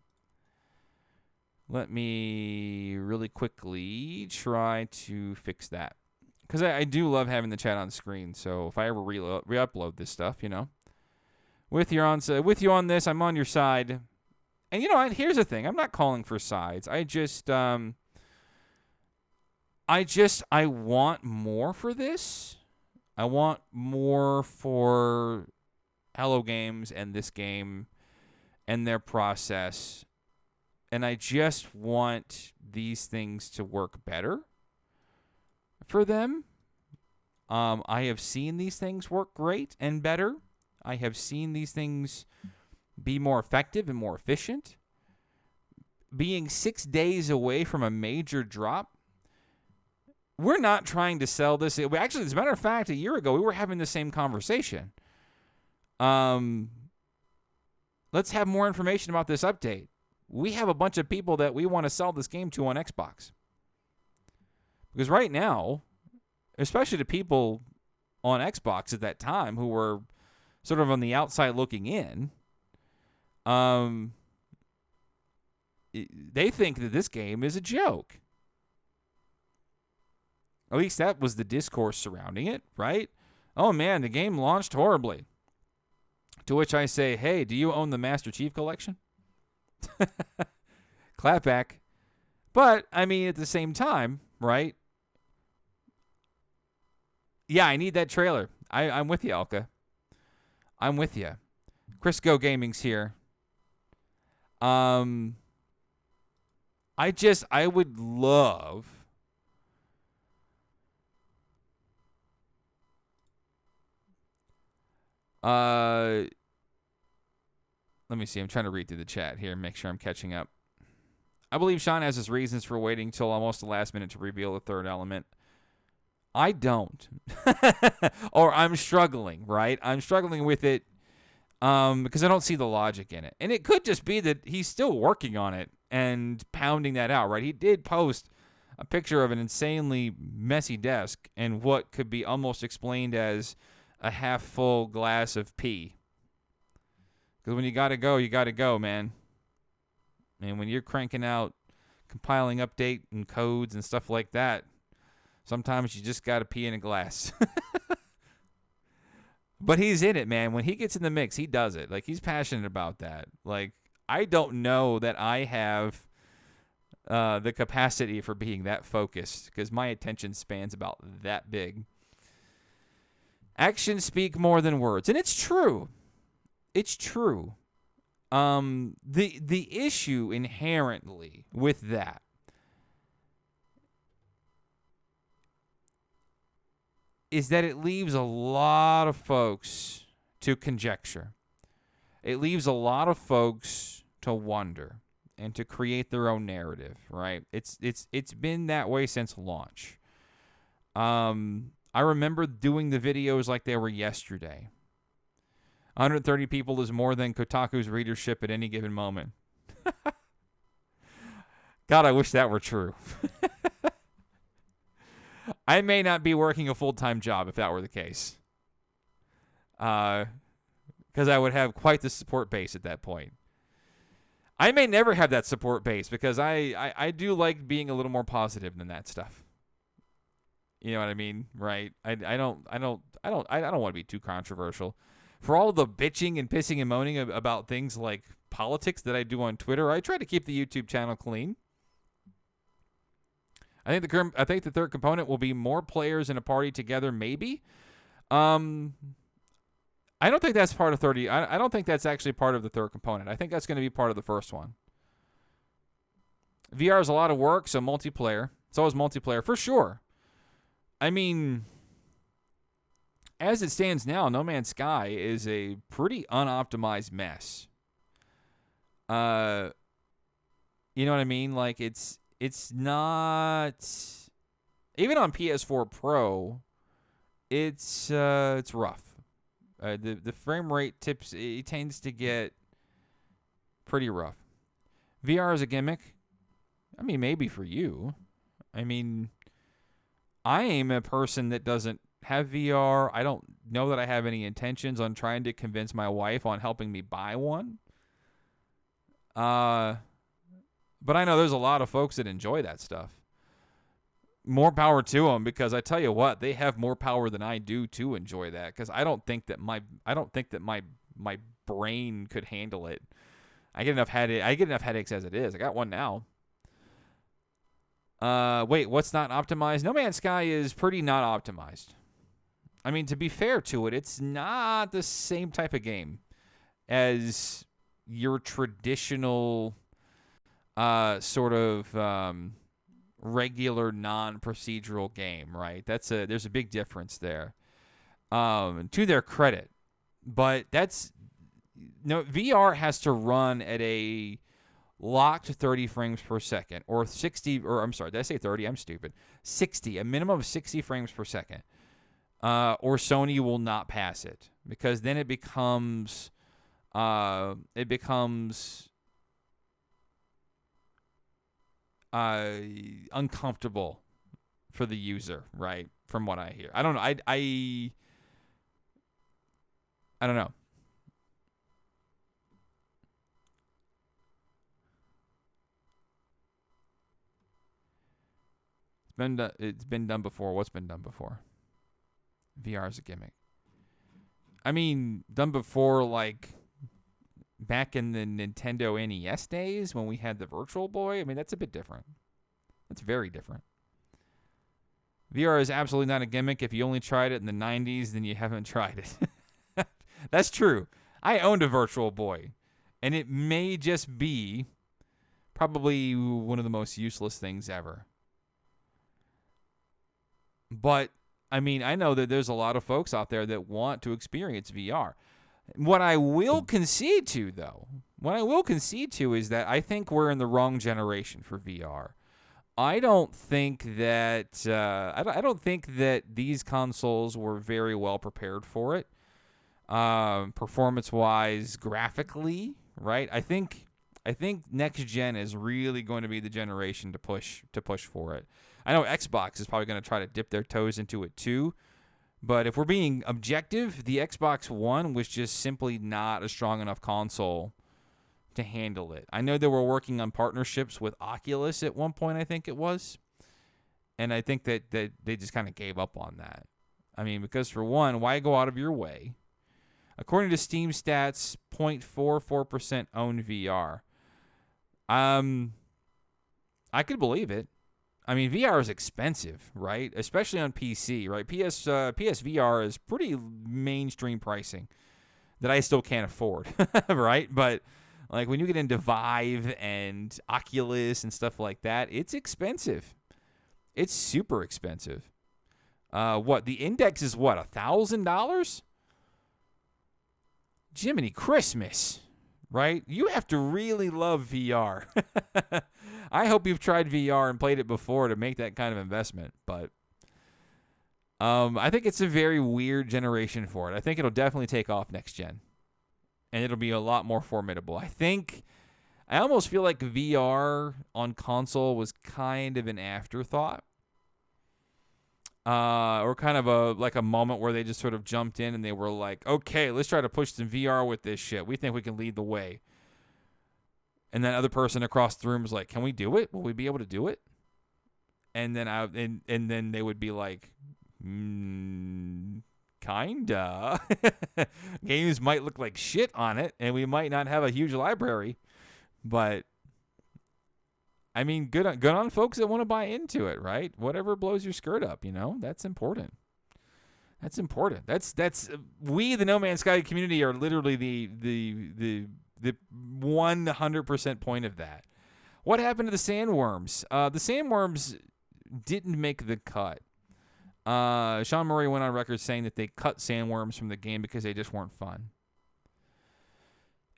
A: Let me really quickly try to fix that. Because I do love having the chat on screen, so if I ever re-upload this stuff, with you on this, I'm on your side. And here's the thing. I'm not calling for sides. I want more for this. I want more for Hello Games and this game and their process. And I just want these things to work better for them. I have seen these things work great and better. I have seen these things be more effective and more efficient. Being 6 days away from a major drop, we're not trying to sell this. Actually, as a matter of fact, a year ago, we were having the same conversation. Let's have more information about this update. We have a bunch of people that we want to sell this game to on Xbox. Because right now, especially to people on Xbox at that time who were sort of on the outside looking in, they think that this game is a joke. At least that was the discourse surrounding it, right? Oh man, the game launched horribly. To which I say, hey, do you own the Master Chief Collection? Clap back. But, I mean, at the same time, right? Yeah, I need that trailer. I'm with you, Alka. I'm with you. Crisco Gaming's here. I would love... let me see. I'm trying to read through the chat here and make sure I'm catching up. I believe Sean has his reasons for waiting till almost the last minute to reveal the third element. I don't. Or I'm struggling, right? I'm struggling with it because I don't see the logic in it. And it could just be that he's still working on it and pounding that out, right? He did post a picture of an insanely messy desk and what could be almost explained as a half-full glass of pee. Because when you got to go, man. And when you're cranking out, compiling update and codes and stuff like that, sometimes you just got to pee in a glass. But he's in it, man. When he gets in the mix, he does it. Like, he's passionate about that. Like, I don't know that I have the capacity for being that focused because my attention span's about that big. Actions speak more than words. And it's true. It's true. The issue inherently with that is that it leaves a lot of folks to conjecture. It leaves a lot of folks to wonder and to create their own narrative, right? It's been that way since launch. I remember doing the videos like they were yesterday. 130 people is more than Kotaku's readership at any given moment. God, I wish that were true. I may not be working a full-time job if that were the case. Because I would have quite the support base at that point. I may never have that support base because I do like being a little more positive than that stuff. You know what I mean, right? I don't want to be too controversial. For all of the bitching and pissing and moaning about things like politics that I do on Twitter, I try to keep the YouTube channel clean. I think the third component will be more players in a party together, maybe. I don't think that's part of 30. I don't think that's actually part of the third component. I think that's going to be part of the first one. VR is a lot of work, so multiplayer. It's always multiplayer, for sure. I mean, as it stands now, No Man's Sky is a pretty unoptimized mess. You know what I mean? Like, it's not... Even on PS4 Pro, it's rough. The frame rate it tends to get pretty rough. VR is a gimmick. I mean, maybe for you. I mean, I am a person that doesn't have VR. I don't know that I have any intentions on trying to convince my wife on helping me buy one. But I know there's a lot of folks that enjoy that stuff. More power to them, because I tell you what, they have more power than I do to enjoy that. Because I don't think that my brain could handle it. I get enough headaches as it is. I got one now. Wait, what's not optimized? No Man's Sky is pretty not optimized. I mean, to be fair to it, it's not the same type of game as your traditional sort of regular non-procedural game, right? There's a big difference there. To their credit. But VR has to run at a locked 30 frames per second, or 60, or I'm sorry, did I say 30? I'm stupid. 60, a minimum of 60 frames per second. Or Sony will not pass it, because then it becomes uncomfortable for the user, right? From what I hear. I don't know. I don't know. It's been done before. What's been done before? VR is a gimmick. I mean, done before, like back in the Nintendo NES days when we had the Virtual Boy. I mean, that's a bit different. That's very different. VR is absolutely not a gimmick. If you only tried it in the 90s, then you haven't tried it. That's true. I owned a Virtual Boy, and it may just be probably one of the most useless things ever. But, I mean, I know that there's a lot of folks out there that want to experience VR. What I will concede to, though, is that I think we're in the wrong generation for VR. I don't think that I don't think that these consoles were very well prepared for it, performance-wise, graphically, right? I think next gen is really going to be the generation to push for it. I know Xbox is probably going to try to dip their toes into it too, but if we're being objective, the Xbox One was just simply not a strong enough console to handle it. I know they were working on partnerships with Oculus at one point, I think it was, and I think that they just kind of gave up on that. I mean, because for one, why go out of your way? According to Steam stats, 0.44% own VR. I could believe it. I mean, VR is expensive, right? Especially on PC, right? PSVR is pretty mainstream pricing that I still can't afford, right? But like when you get into Vive and Oculus and stuff like that, it's expensive. It's super expensive. The index is what, $1,000? Jiminy Christmas, right? You have to really love VR. I hope you've tried VR and played it before to make that kind of investment, but I think it's a very weird generation for it. I think it'll definitely take off next gen. and it'll be a lot more formidable. I almost feel like VR on console was kind of an afterthought. Or kind of a moment where they just sort of jumped in and they were like, okay, let's try to push some VR with this shit. We think we can lead the way. And then other person across the room was like, can we do it? Will we be able to do it? And then and then they would be like, kinda. Games might look like shit on it, and we might not have a huge library, but I mean, good on folks that want to buy into it, right? Whatever blows your skirt up, that's important. That's important. That's we, the No Man's Sky community, are literally the 100% point of that. What happened to the sandworms? The sandworms didn't make the cut. Sean Murray went on record saying that they cut sandworms from the game because they just weren't fun.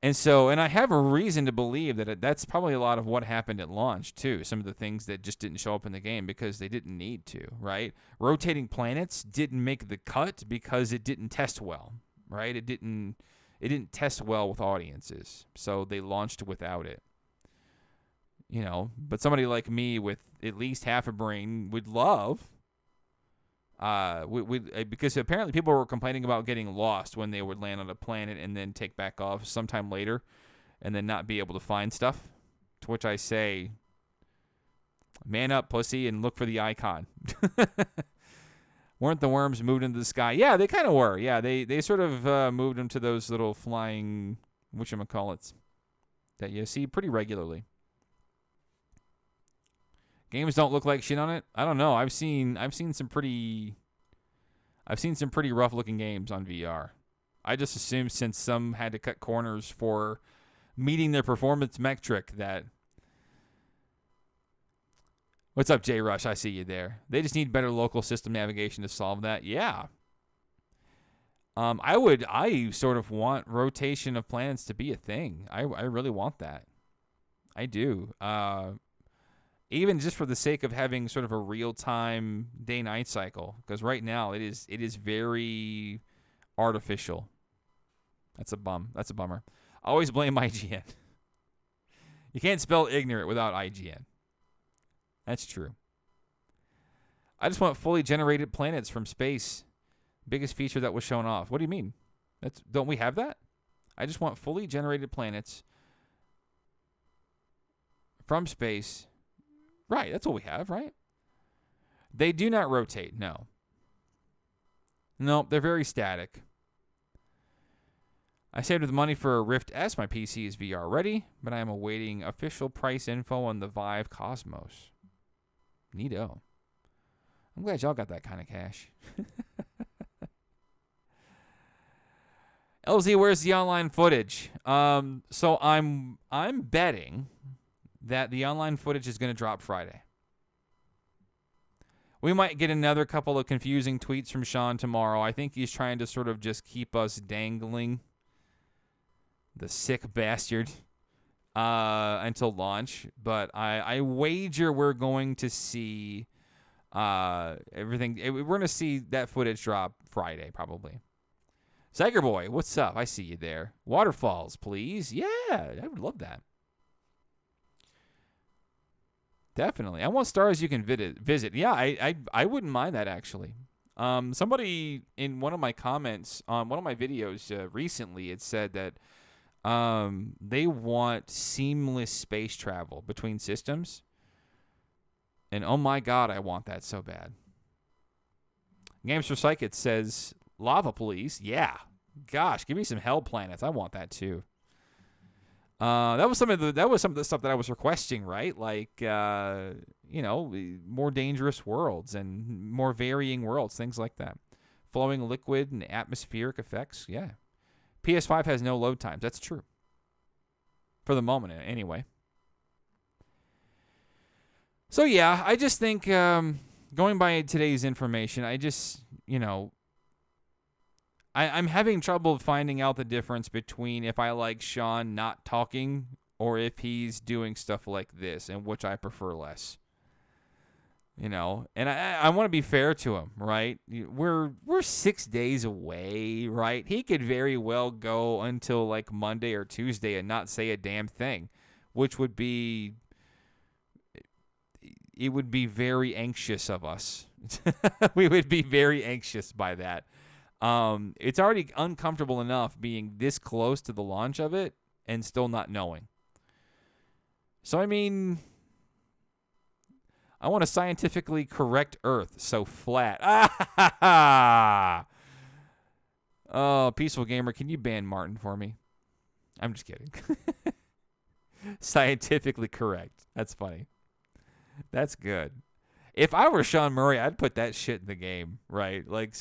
A: And I have a reason to believe that that's probably a lot of what happened at launch, too. Some of the things that just didn't show up in the game because they didn't need to, right? Rotating planets didn't make the cut because it didn't test well, right? It didn't test well with audiences, so they launched without it. But somebody like me with at least half a brain would love... because apparently people were complaining about getting lost when they would land on a planet and then take back off sometime later and then not be able to find stuff, to which I say, man up, pussy, and look for the icon. Weren't the worms moved into the sky? Yeah, they kind of were. Yeah, they sort of moved them to those little flying whatchamacallits that you see pretty regularly. Games don't look like shit on it. I don't know. I've seen some pretty rough looking games on VR. I just assumed since some had to cut corners for meeting their performance metric that. What's up, J Rush? I see you there. They just need better local system navigation to solve that. Yeah. I sort of want rotation of planets to be a thing. I really want that. I do. Even just for the sake of having sort of a real-time day-night cycle, because right now it is very artificial. That's a bummer. I always blame IGN. You can't spell ignorant without IGN. That's true. I just want fully generated planets from space. Biggest feature that was shown off. What do you mean? Don't we have that? I just want fully generated planets from space. Right, that's what we have, right? They do not rotate, no. No, they're very static. I saved the money for a Rift S. My PC is VR ready, but I am awaiting official price info on the Vive Cosmos. Neato. I'm glad y'all got that kind of cash. LZ, where's the online footage? So I'm betting that the online footage is going to drop Friday. We might get another couple of confusing tweets from Sean tomorrow. I think he's trying to sort of just keep us dangling, the sick bastard, until launch. But I wager we're going to see everything. We're going to see that footage drop Friday, probably. Zyger Boy, what's up? I see you there. Waterfalls, please. Yeah, I would love that. Definitely. I want stars you can visit. Yeah, I wouldn't mind that, actually. Somebody in one of my comments on one of my videos recently had said that they want seamless space travel between systems. And oh my God, I want that so bad. Games for Psychic says, Lava Police. Yeah. Gosh, give me some hell planets. I want that too. That was some of the stuff that I was requesting, right? Like, more dangerous worlds and more varying worlds, things like that. Flowing liquid and atmospheric effects, yeah. PS5 has no load times. That's true. For the moment, anyway. So, yeah, I just think, going by today's information, I just, I'm having trouble finding out the difference between if I like Sean not talking or if he's doing stuff like this, and which I prefer less. And I want to be fair to him, right? We're 6 days away, right? He could very well go until like Monday or Tuesday and not say a damn thing, which would be it would be very anxious of us. We would be very anxious by that. It's already uncomfortable enough being this close to the launch of it and still not knowing. So I mean, I want a scientifically correct Earth, so flat. Oh, Peaceful Gamer, can you ban Martin for me? I'm just kidding. Scientifically correct. That's funny. That's good. If I were Sean Murray, I'd put that shit in the game, right? Like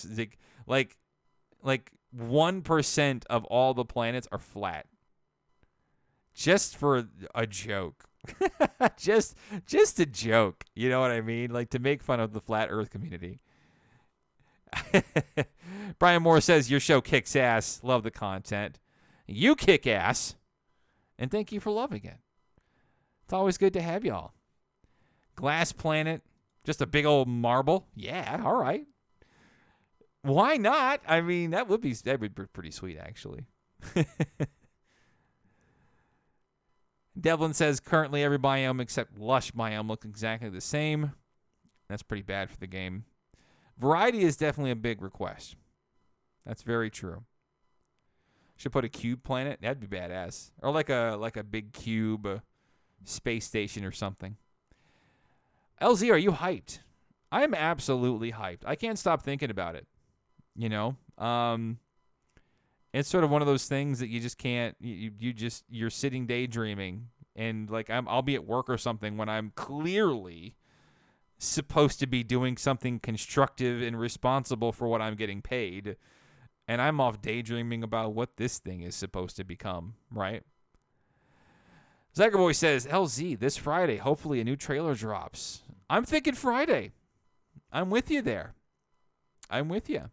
A: 1% of all the planets are flat. Just for a joke. just a joke. You know what I mean? Like to make fun of the flat Earth community. Brian Moore says, your show kicks ass. Love the content. You kick ass. And thank you for loving it. It's always good to have y'all. Glass planet. Just a big old marble. Yeah, all right. Why not? I mean, that would be pretty sweet, actually. Devlin says, currently every biome except lush biome look exactly the same. That's pretty bad for the game. Variety is definitely a big request. That's very true. Should put a cube planet. That'd be badass. Or like a big cube space station or something. LZ, are you hyped? I am absolutely hyped. I can't stop thinking about it. It's sort of one of those things that you just can't. You're sitting daydreaming, and like I'll be at work or something when I'm clearly supposed to be doing something constructive and responsible for what I'm getting paid, and I'm off daydreaming about what this thing is supposed to become. Right? Zygerboy says, LZ, this Friday, hopefully a new trailer drops. I'm thinking Friday. I'm with you there. I'm with you.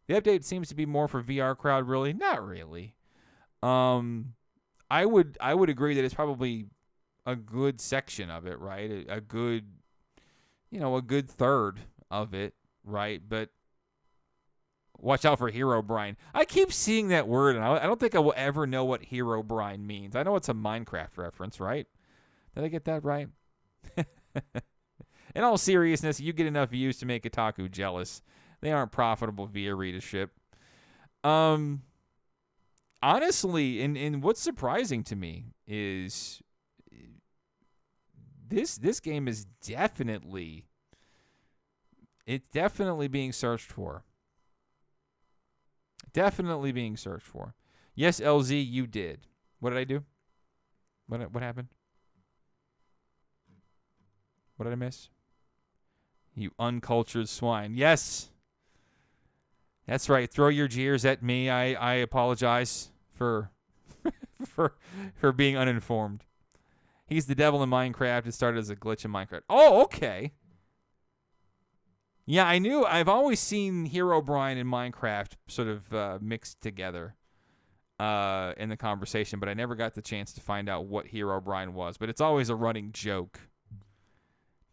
A: The update seems to be more for VR crowd, really. Not really. I would agree that it's probably a good section of it, right? A good third of it, right? But watch out for Hero Brian. I keep seeing that word, and I don't think I will ever know what Hero Brian means. I know it's a Minecraft reference, right? Did I get that right? In all seriousness, you get enough views to make Kotaku jealous. They aren't profitable via readership. Honestly, and what's surprising to me is this game is definitely being searched for. Definitely being searched for. Yes, LZ, you did. What did I do? What happened? What did I miss? You uncultured swine. Yes. That's right. Throw your jeers at me. I apologize for for being uninformed. He's the devil in Minecraft. It started as a glitch in Minecraft. Oh, okay. Yeah, I knew. I've always seen Hero Brian and Minecraft sort of mixed together in the conversation, but I never got the chance to find out what Hero Brian was. But it's always a running joke,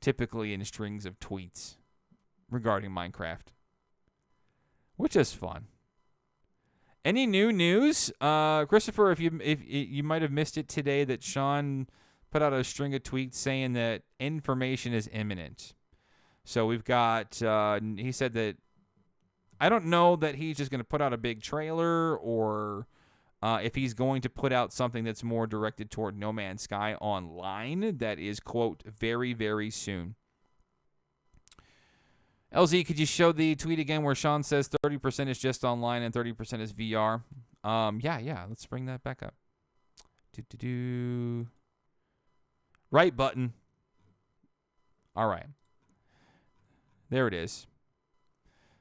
A: typically in strings of tweets regarding Minecraft, which is fun. Any new news, Christopher? If you might have missed it today, that Sean put out a string of tweets saying that information is imminent. So we've got. He said that I don't know that he's just going to put out a big trailer, or if he's going to put out something that's more directed toward No Man's Sky Online. That is, quote, very, very soon. LZ, could you show the tweet again where Sean says 30% is just online and 30% is VR? Yeah. Let's bring that back up. Right button. All right. There it is.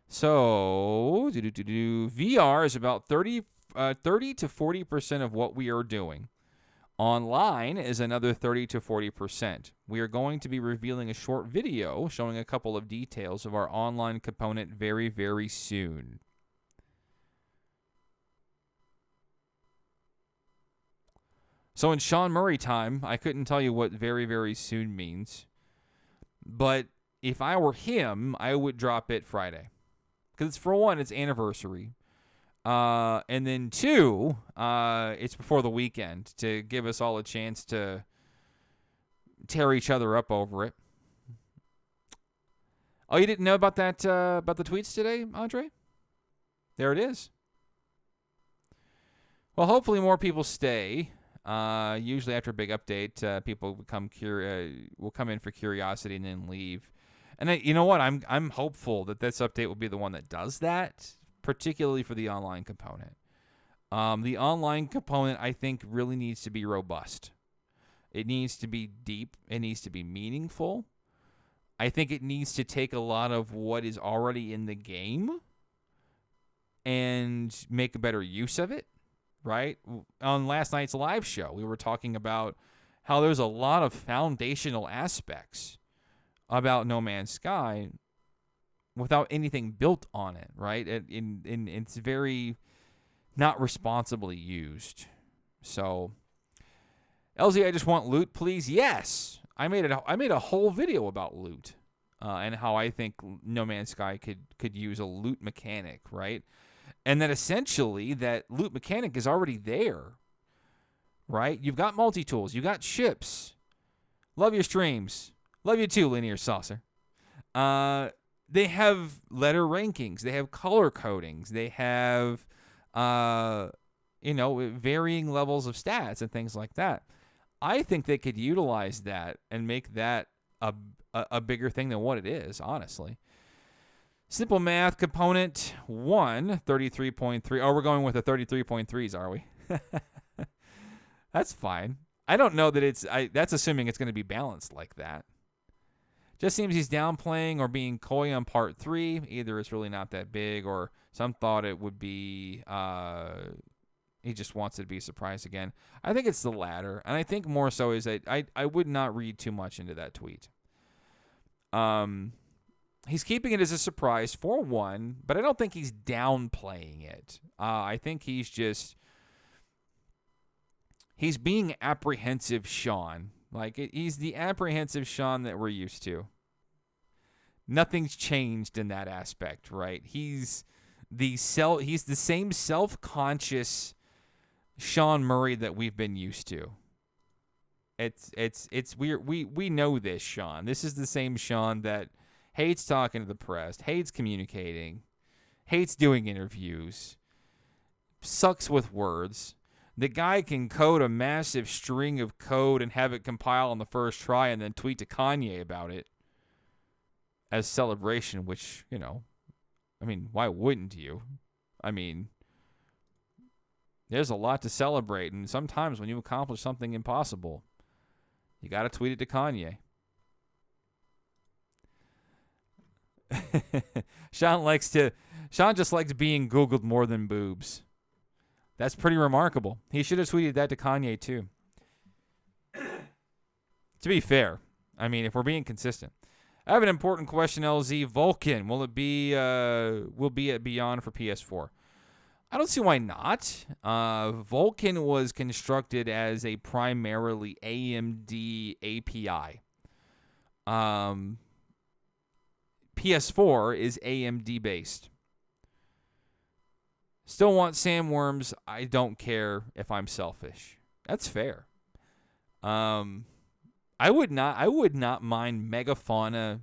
A: So, VR is about 30 to 40% of what we are doing. Online is another 30 to 40%. We are going to be revealing a short video showing a couple of details of our online component very, very soon. So in Sean Murray time, I couldn't tell you what very, very soon means. But if I were him, I would drop it Friday. Because for one, it's anniversary. And then two, it's before the weekend to give us all a chance to tear each other up over it. Oh, you didn't know about that, about the tweets today, Andre? There it is. Well, hopefully more people stay. Usually after a big update, people will come in for curiosity and then leave. And you know what? I'm hopeful that this update will be the one that does that, particularly for the online component. The online component, I think, really needs to be robust. It needs to be deep. It needs to be meaningful. I think it needs to take a lot of what is already in the game and make a better use of it, right? On last night's live show, we were talking about how there's a lot of foundational aspects about No Man's Sky without anything built on it, right? It's very not responsibly used. So, LZ, I just want loot, please. Yes, I made a whole video about loot and how I think No Man's Sky could use a loot mechanic, right? And that essentially that loot mechanic is already there, right? You've got multi-tools. You got ships. Love your streams. Love you too, Linear Saucer. They have letter rankings. They have color codings. They have, varying levels of stats and things like that. I think they could utilize that and make that a bigger thing than what it is, honestly. Simple math component 1, 33.3. Oh, we're going with the 33.3s, are we? That's fine. I don't know that that's assuming it's going to be balanced like that. Just seems he's downplaying or being coy on part 3. Either it's really not that big or some thought it would be, he just wants it to be a surprise again. I think it's the latter. And I think more so is that I would not read too much into that tweet. He's keeping it as a surprise for one, but I don't think he's downplaying it. I think he's being apprehensive Sean. Like, he's the apprehensive Sean that we're used to. Nothing's changed in that aspect, right? He's the same self-conscious Sean Murray that we've been used to. It's weird. We know this Sean. This is the same Sean that hates talking to the press, hates communicating, hates doing interviews, sucks with words. The guy can code a massive string of code and have it compile on the first try and then tweet to Kanye about it as celebration, which, why wouldn't you? There's a lot to celebrate, and sometimes when you accomplish something impossible, you got to tweet it to Kanye. Sean just likes being Googled more than boobs. That's pretty remarkable. He should have tweeted that to Kanye, too. To be fair, if we're being consistent. I have an important question, LZ. Vulcan, will be at Beyond for PS4? I don't see why not. Vulcan was constructed as a primarily AMD API. PS4 is AMD based. Still want sandworms. I don't care if I'm selfish. That's fair. I would not mind megafauna.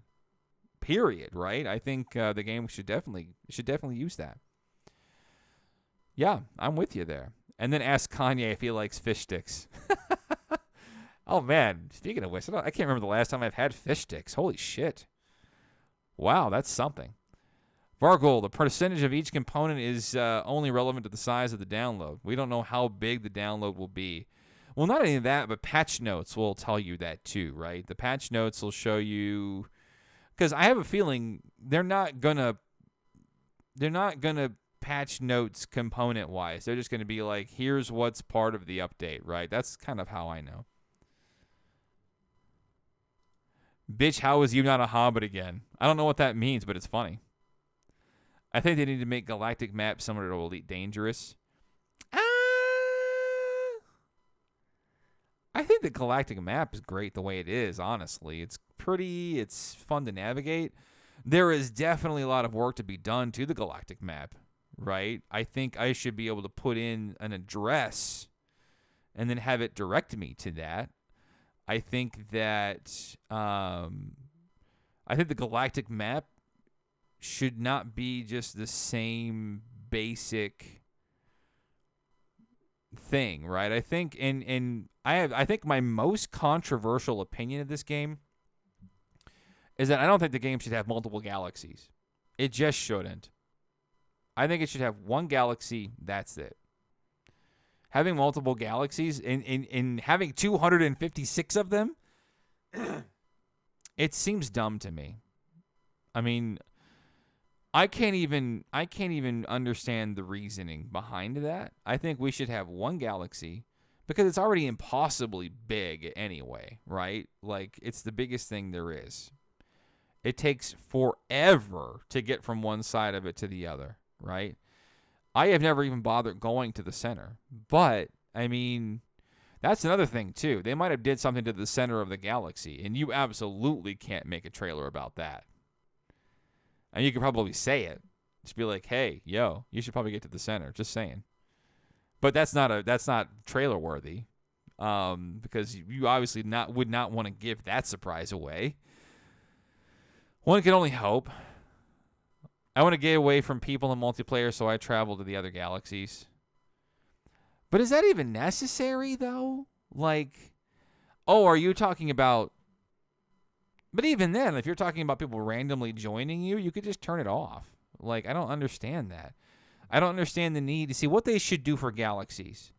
A: Period. Right? I think the game should definitely use that. Yeah, I'm with you there. And then ask Kanye if he likes fish sticks. Oh man, speaking of which, I can't remember the last time I've had fish sticks. Holy shit. Wow, that's something. Vargol, the percentage of each component is only relevant to the size of the download. We don't know how big the download will be. Well, not only that, but patch notes will tell you that too, right? The patch notes will show you, because I have a feeling they're not gonna patch notes component wise. They're just gonna be like, here's what's part of the update, right? That's kind of how I know. Bitch, how is you not a hobbit again? I don't know what that means, but it's funny. I think they need to make galactic maps similar to Elite Dangerous. I think the galactic map is great the way it is, honestly. It's pretty, it's fun to navigate. There is definitely a lot of work to be done to the galactic map, right? I think I should be able to put in an address and then have it direct me to that. I think that the galactic map should not be just the same basic thing, right? I think I think my most controversial opinion of this game is that I don't think the game should have multiple galaxies. It just shouldn't. I think it should have one galaxy, that's it. Having multiple galaxies and having 256 of them, it seems dumb to me. I mean, I can't even understand the reasoning behind that. I think we should have one galaxy because it's already impossibly big anyway, right? Like, it's the biggest thing there is. It takes forever to get from one side of it to the other, right? I have never even bothered going to the center. But, I mean, that's another thing, too. They might have did something to the center of the galaxy, and you absolutely can't make a trailer about that. And you could probably say it. Just be like, hey, yo, you should probably get to the center. Just saying. But that's not trailer worthy. Because you obviously would not want to give that surprise away. One can only hope. I want to get away from people in multiplayer, so I travel to the other galaxies. But is that even necessary, though? Like, oh, are you talking about... But even then, if you're talking about people randomly joining you, you could just turn it off. Like, I don't understand that. I don't understand the need to see what they should do for galaxies.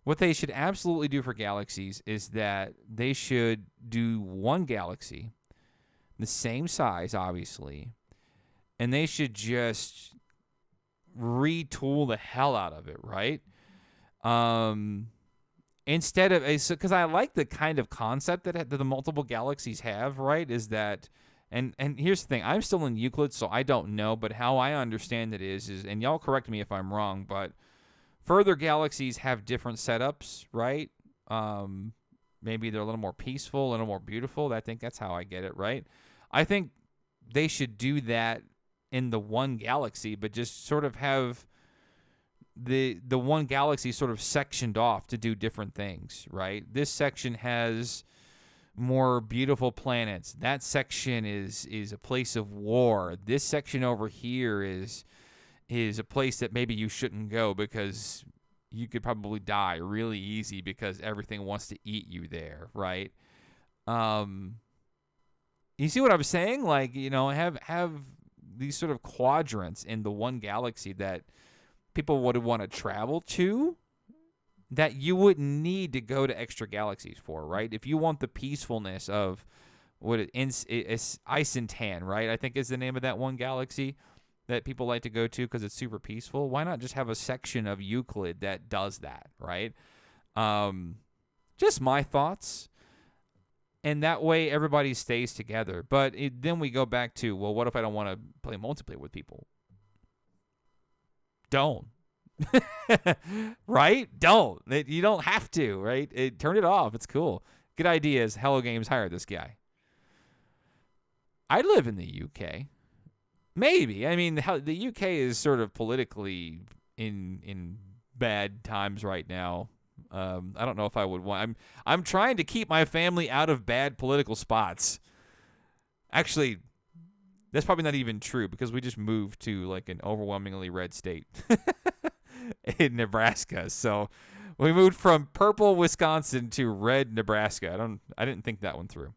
A: What they should absolutely do for galaxies is that they should do one galaxy, the same size, obviously, and they should just retool the hell out of it, right? Instead of, because I like the kind of concept that the multiple galaxies have, right? Is that, and here's the thing, I'm still in Euclid, so I don't know, but how I understand it is, and y'all correct me if I'm wrong, but further galaxies have different setups, right? Maybe they're a little more peaceful, a little more beautiful. I think that's how I get it, right? I think they should do that in the one galaxy, but just sort of have the one galaxy sort of sectioned off to do different things, right? This section has more beautiful planets. That section is a place of war. This section over here is a place that maybe you shouldn't go because you could probably die really easy because everything wants to eat you there, right? You see what I'm saying? Like, you know, have these sort of quadrants in the one galaxy that people would want to travel to that you wouldn't need to go to extra galaxies for, right? If you want the peacefulness of it's Isentan, right? I think is the name of that one galaxy that people like to go to because it's super peaceful. Why not just have a section of Euclid that does that, right? Just my thoughts. And that way everybody stays together. But then we go back to, well, what if I don't want to play multiplayer with people? Don't. Right? Don't. You don't have to, right? Turn it off. It's cool. Good idea is Hello Games hired this guy. I live in the UK. Maybe. I mean, the UK is sort of politically in bad times right now. I don't know if I would want. I'm trying to keep my family out of bad political spots. Actually, that's probably not even true because we just moved to like an overwhelmingly red state in Nebraska. So we moved from purple Wisconsin to red Nebraska. I didn't think that one through.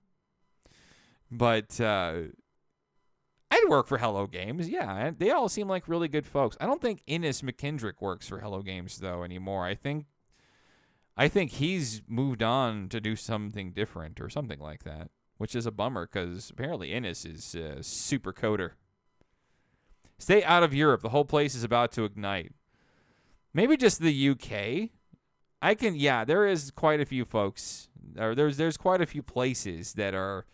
A: But I'd work for Hello Games. Yeah, they all seem like really good folks. I don't think Innes McKendrick works for Hello Games though anymore. I think he's moved on to do something different or something like that, which is a bummer because apparently Innes is a super coder. Stay out of Europe. The whole place is about to ignite. Maybe just the UK. There is quite a few folks, or there's quite a few places that are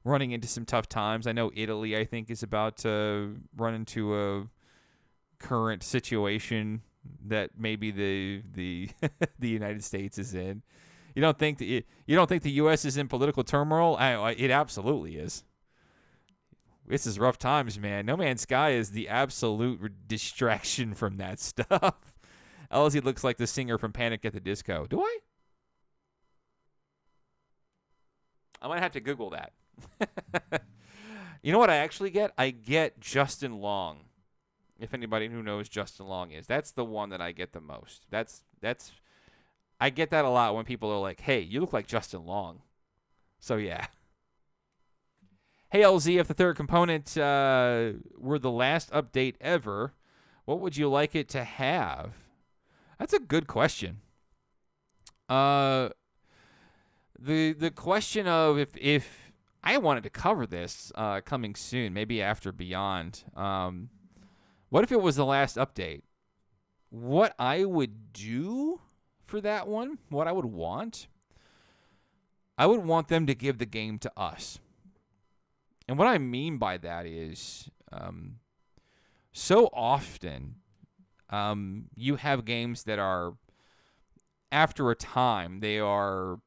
A: running into some tough times. I know Italy, I think, is about to run into a current situation that maybe the the United States is in. You don't think that you don't think the U.S. is in political turmoil? It absolutely is. This is rough times, man. No Man's Sky is the absolute distraction from that stuff. LZ looks like the singer from Panic at the Disco. Do I? I might have to Google that. You know what I actually get? I get Justin Long. If anybody who knows Justin Long is, that's the one that I get the most. I get that a lot when people are like, "Hey, you look like Justin Long." So yeah. Hey LZ, if the third component were the last update ever, what would you like it to have? That's a good question. The question of if I wanted to cover this coming soon, maybe after Beyond. What if it was the last update? What I would do for that one, what I would want them to give the game to us. And what I mean by that is so often you have games that are, after a time, they are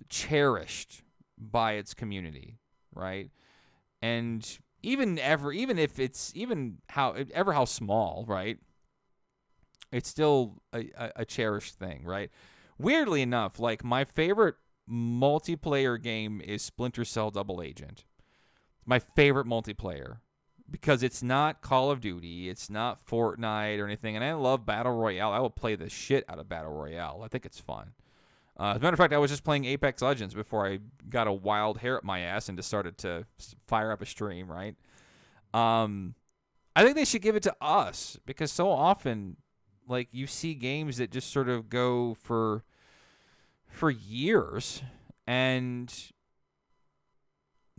A: cherished by its community, right? And even if it's how small, right? It's still a cherished thing, right? Weirdly enough, like my favorite multiplayer game is Splinter Cell Double Agent. My favorite multiplayer because it's not Call of Duty, it's not Fortnite or anything, and I love Battle Royale. I will play the shit out of Battle Royale. I think it's fun. As a matter of fact, I was just playing Apex Legends before I got a wild hair up my ass and just started to fire up a stream, right? I think they should give it to us because so often, like, you see games that just sort of go for years and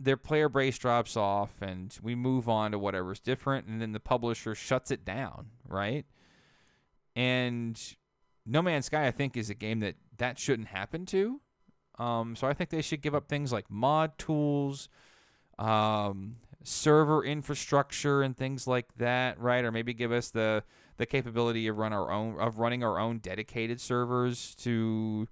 A: their player base drops off and we move on to whatever's different and then the publisher shuts it down, right? And No Man's Sky, I think, is a game that shouldn't happen to. So I think they should give up things like mod tools, server infrastructure and things like that, right? Or maybe give us the capability of running our own dedicated servers to,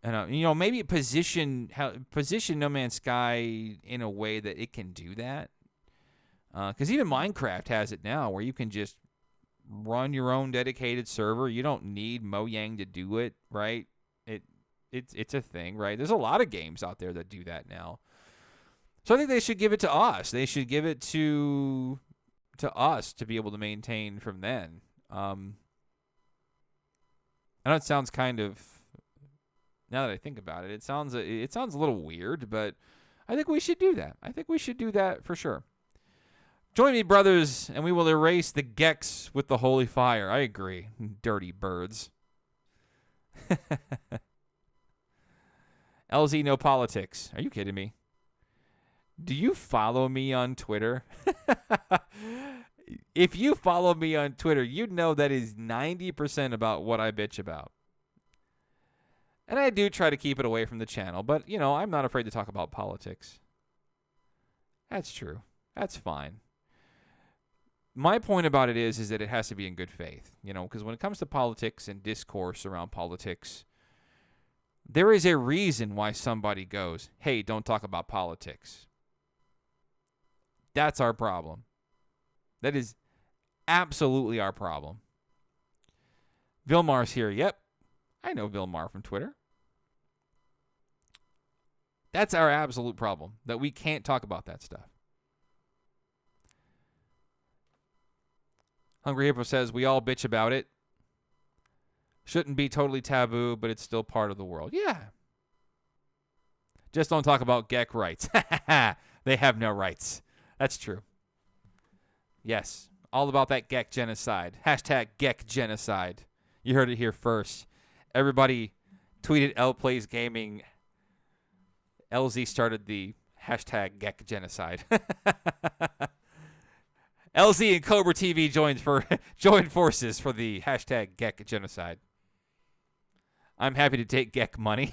A: maybe position No Man's Sky in a way that it can do that. Because even Minecraft has it now, where you can just run your own dedicated server. You don't need Mojang to do it, right? It's a thing, right? There's a lot of games out there that do that now. So I think they should give it to us. They should give it to us to be able to maintain from then. I know it sounds kind of, now that I think about it, it sounds a little weird, but I think we should do that. I think we should do that for sure. Join me, brothers, and we will erase the Gex with the holy fire. I agree. Dirty birds. LZ, no politics. Are you kidding me? Do you follow me on Twitter? If you follow me on Twitter, you'd know that is 90% about what I bitch about. And I do try to keep it away from the channel, but, I'm not afraid to talk about politics. That's true. That's fine. My point about it is that it has to be in good faith, because when it comes to politics and discourse around politics, there is a reason why somebody goes, "Hey, don't talk about politics." That's our problem. That is absolutely our problem. Vilmar's here. Yep. I know Vilmar from Twitter. That's our absolute problem, that we can't talk about that stuff. Hungry Hippo says, we all bitch about it. Shouldn't be totally taboo, but it's still part of the world. Yeah. Just don't talk about Gek rights. They have no rights. That's true. Yes. All about that Gek genocide. Hashtag Gek genocide. You heard it here first. Everybody tweeted L Plays Gaming. LZ started the hashtag Gek genocide. LZ and Cobra TV joined forces for the hashtag Gek genocide. I'm happy to take Gek money.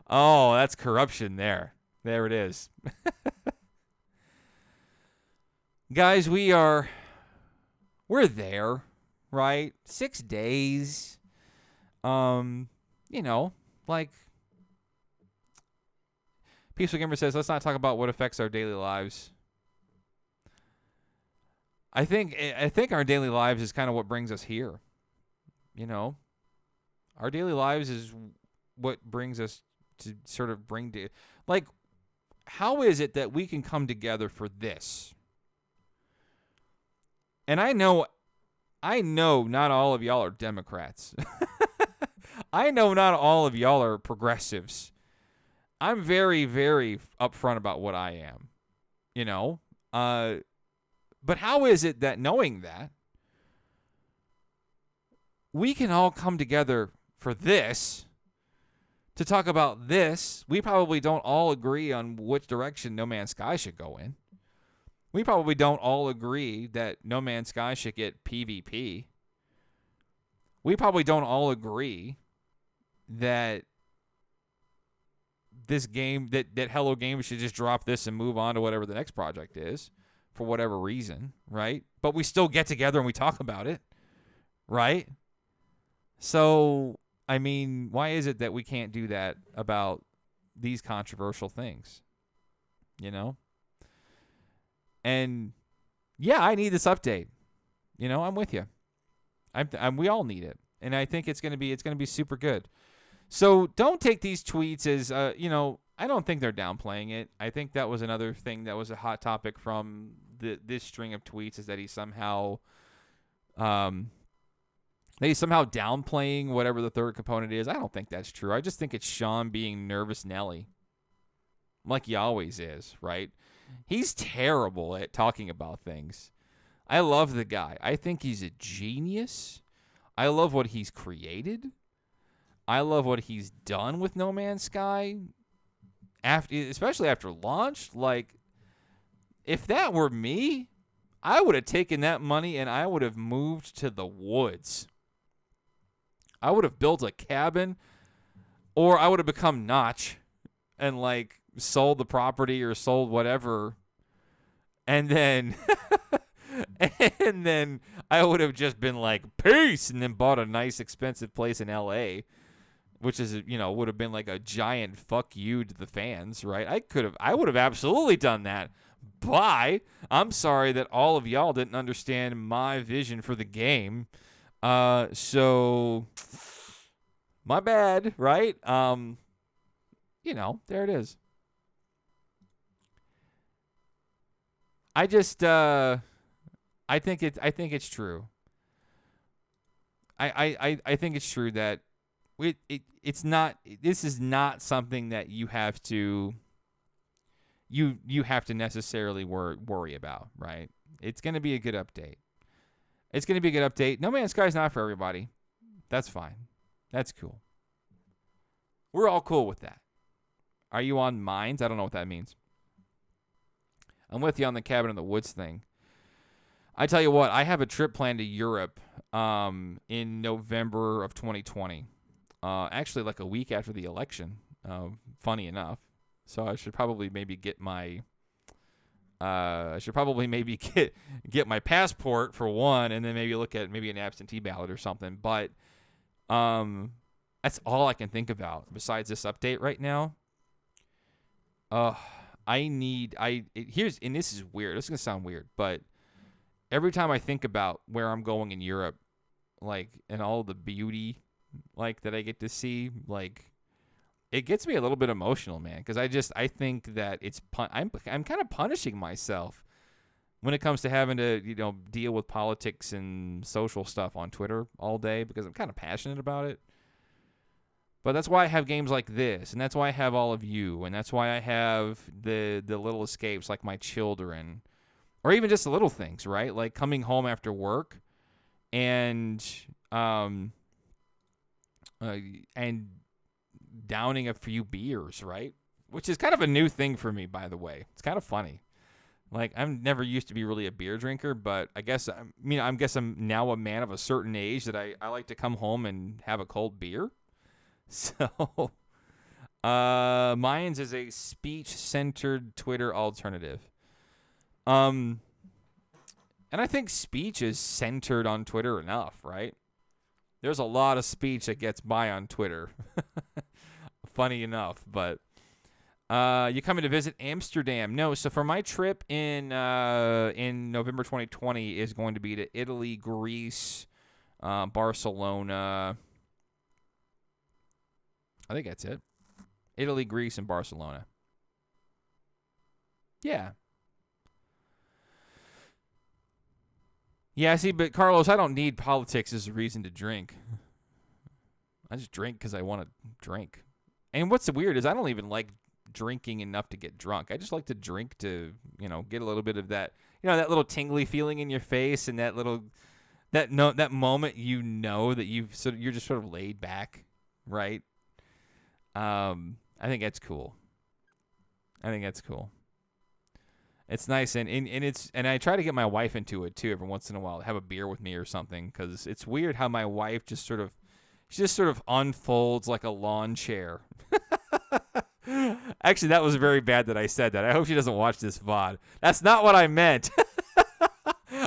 A: Oh, that's corruption there. There it is. Guys, we're there, right? 6 days. like Peaceful Gamer says, let's not talk about what affects our daily lives. I think our daily lives is kind of what brings us here. Our daily lives is what brings us to sort of like, how is it that we can come together for this? And I know not all of y'all are Democrats. I know not all of y'all are progressives. I'm very, very upfront about what I am, but how is it that knowing that we can all come together for this, to talk about this? We probably don't all agree on which direction No Man's Sky should go in. We probably don't all agree that No Man's Sky should get PvP. We probably don't all agree that this game, that Hello Games should just drop this and move on to whatever the next project is for whatever reason, right? But we still get together and we talk about it, right? So, I mean, why is it that we can't do that about these controversial things? And yeah, I need this update. I'm with you. We all need it, and I think it's gonna be super good. So don't take these tweets as I don't think they're downplaying it. I think that was another thing that was a hot topic from this string of tweets, is that he's somehow downplaying whatever the third component is. I don't think that's true. I just think it's Sean being nervous Nelly, like he always is, right? He's terrible at talking about things. I love the guy. I think he's a genius. I love what he's created. I love what he's done with No Man's Sky, especially after launch. Like, if that were me, I would have taken that money and I would have moved to the woods. I would have built a cabin, or I would have become Notch and sold the property or sold whatever, and then I would have just been like, peace, and then bought a nice expensive place in LA, which is would have been like a giant fuck you to the fans, right? I would have absolutely done that. But I'm sorry that all of y'all didn't understand my vision for the game. So my bad, right? There it is. I just I think it's true. I think it's true that it's not, this is not something that you have to necessarily worry about, right? It's going to be a good update. No Man's Sky is not for everybody. That's fine. That's cool. We're all cool with that. Are you on Minds? I don't know what that means. I'm with you on the cabin in the woods thing. I tell you what, I have a trip planned to Europe in November of 2020. Actually, like a week after the election, funny enough. So I should probably maybe get my get my passport for one, and then maybe look at maybe an absentee ballot or something. But that's all I can think about besides this update right now. Here's, and this is weird. This is gonna sound weird, but every time I think about where I'm going in Europe, and all the beauty, that I get to see, it gets me a little bit emotional, man. Because I think that I'm kind of punishing myself when it comes to having to deal with politics and social stuff on Twitter all day, because I'm kind of passionate about it. But that's why I have games like this, and that's why I have all of you, and that's why I have the little escapes like my children, or even just the little things, right? Like coming home after work and downing a few beers, right? Which is kind of a new thing for me, by the way. It's kind of funny. I'm never used to be really a beer drinker, but I guess I'm now a man of a certain age that I like to come home and have a cold beer. So, Mayans is a speech-centered Twitter alternative. And I think speech is centered on Twitter enough, right? There's a lot of speech that gets by on Twitter. Funny enough, but you coming to visit Amsterdam? No. So for my trip in November 2020 is going to be to Italy, Greece, Barcelona. I think that's it. Italy, Greece, and Barcelona. Yeah. Yeah, see, but Carlos, I don't need politics as a reason to drink. I just drink because I want to drink. And what's weird is I don't even like drinking enough to get drunk. I just like to drink to, get a little bit of that, that little tingly feeling in your face and that little, that moment, that you're just sort of laid back, right? I think that's cool. It's nice, and I try to get my wife into it too every once in a while. Have a beer with me or something, because it's weird how my wife just sort of unfolds like a lawn chair. Actually, that was very bad that I said that. I hope she doesn't watch this VOD. That's not what I meant.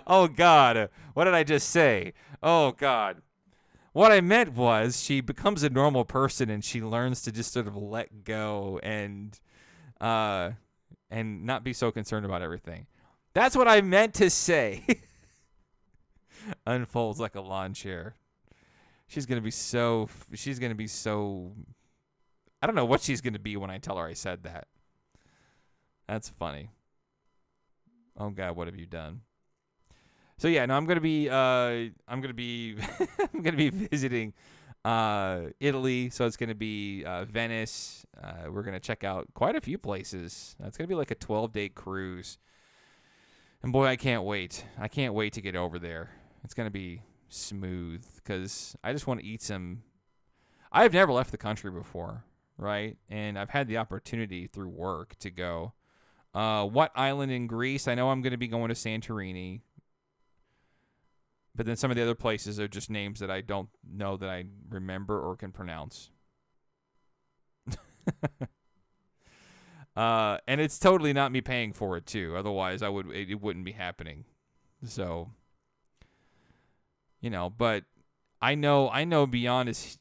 A: Oh God, what did I just say? Oh God, what I meant was she becomes a normal person and she learns to just sort of let go and not be so concerned about everything. That's what I meant to say. Unfolds like a lawn chair. She's going to be so, I don't know what she's going to be when I tell her I said that. That's funny. Oh God, what have you done? So yeah, no, I'm going to be I'm going to be visiting Italy, so it's going to be Venice. We're going to check out quite a few places. It's going to be like a 12-day cruise. And boy, I can't wait. I can't wait to get over there. It's going to be smooth because I just want to eat some. I've never left the country before, right? And I've had the opportunity through work to go. What island in Greece? I know I'm going to be going to Santorini. But then some of the other places are just names that I don't know that I remember or can pronounce. And it's totally not me paying for it too. Otherwise, it wouldn't be happening. So, but I know Beyond is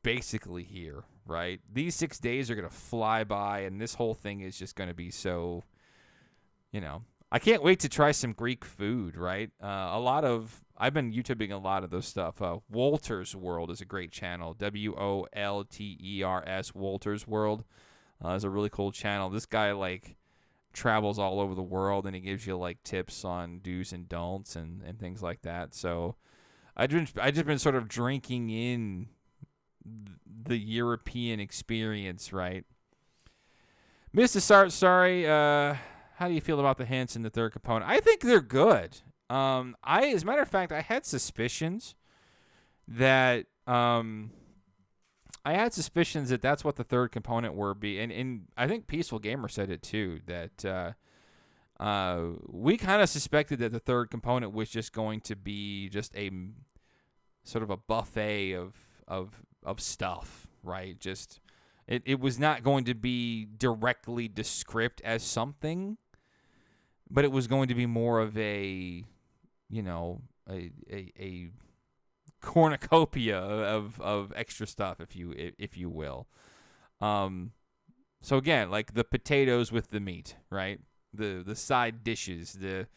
A: basically here, right? These 6 days are gonna fly by, and this whole thing is just gonna be so, I can't wait to try some Greek food, right? I've been YouTubing a lot of those stuff. Walter's World is a great channel. WOLTERS, Walter's World. Is a really cool channel. This guy, travels all over the world, and he gives you, tips on do's and don'ts and things like that. So I just been sort of drinking in the European experience, right? Mr. Sart, sorry, how do you feel about the hints in the third component? I think they're good. As a matter of fact, I had suspicions that that's what the third component would be, and I think Peaceful Gamer said it too, that we kind of suspected that the third component was just going to be just a sort of a buffet of stuff, right? Just it was not going to be directly described as something. But it was going to be more of a cornucopia of extra stuff, if you will. So again, like the potatoes with the meat, right? The side dishes, the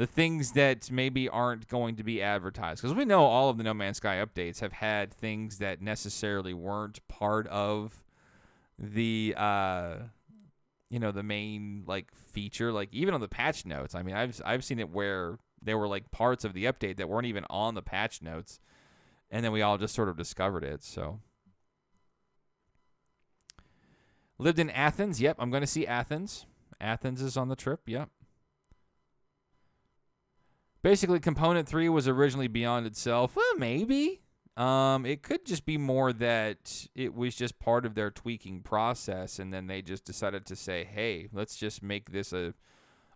A: things that maybe aren't going to be advertised, because we know all of the No Man's Sky updates have had things that necessarily weren't part of the the main feature, even on the patch notes. I mean, I've seen it where there were parts of the update that weren't even on the patch notes, and then we all just sort of discovered it. So, lived in Athens. Yep, I'm going to see Athens. Athens is on the trip. Yep. Basically, Component 3 was originally Beyond itself. Well, maybe. It could just be more that it was just part of their tweaking process, and then they just decided to say, hey, let's just make this a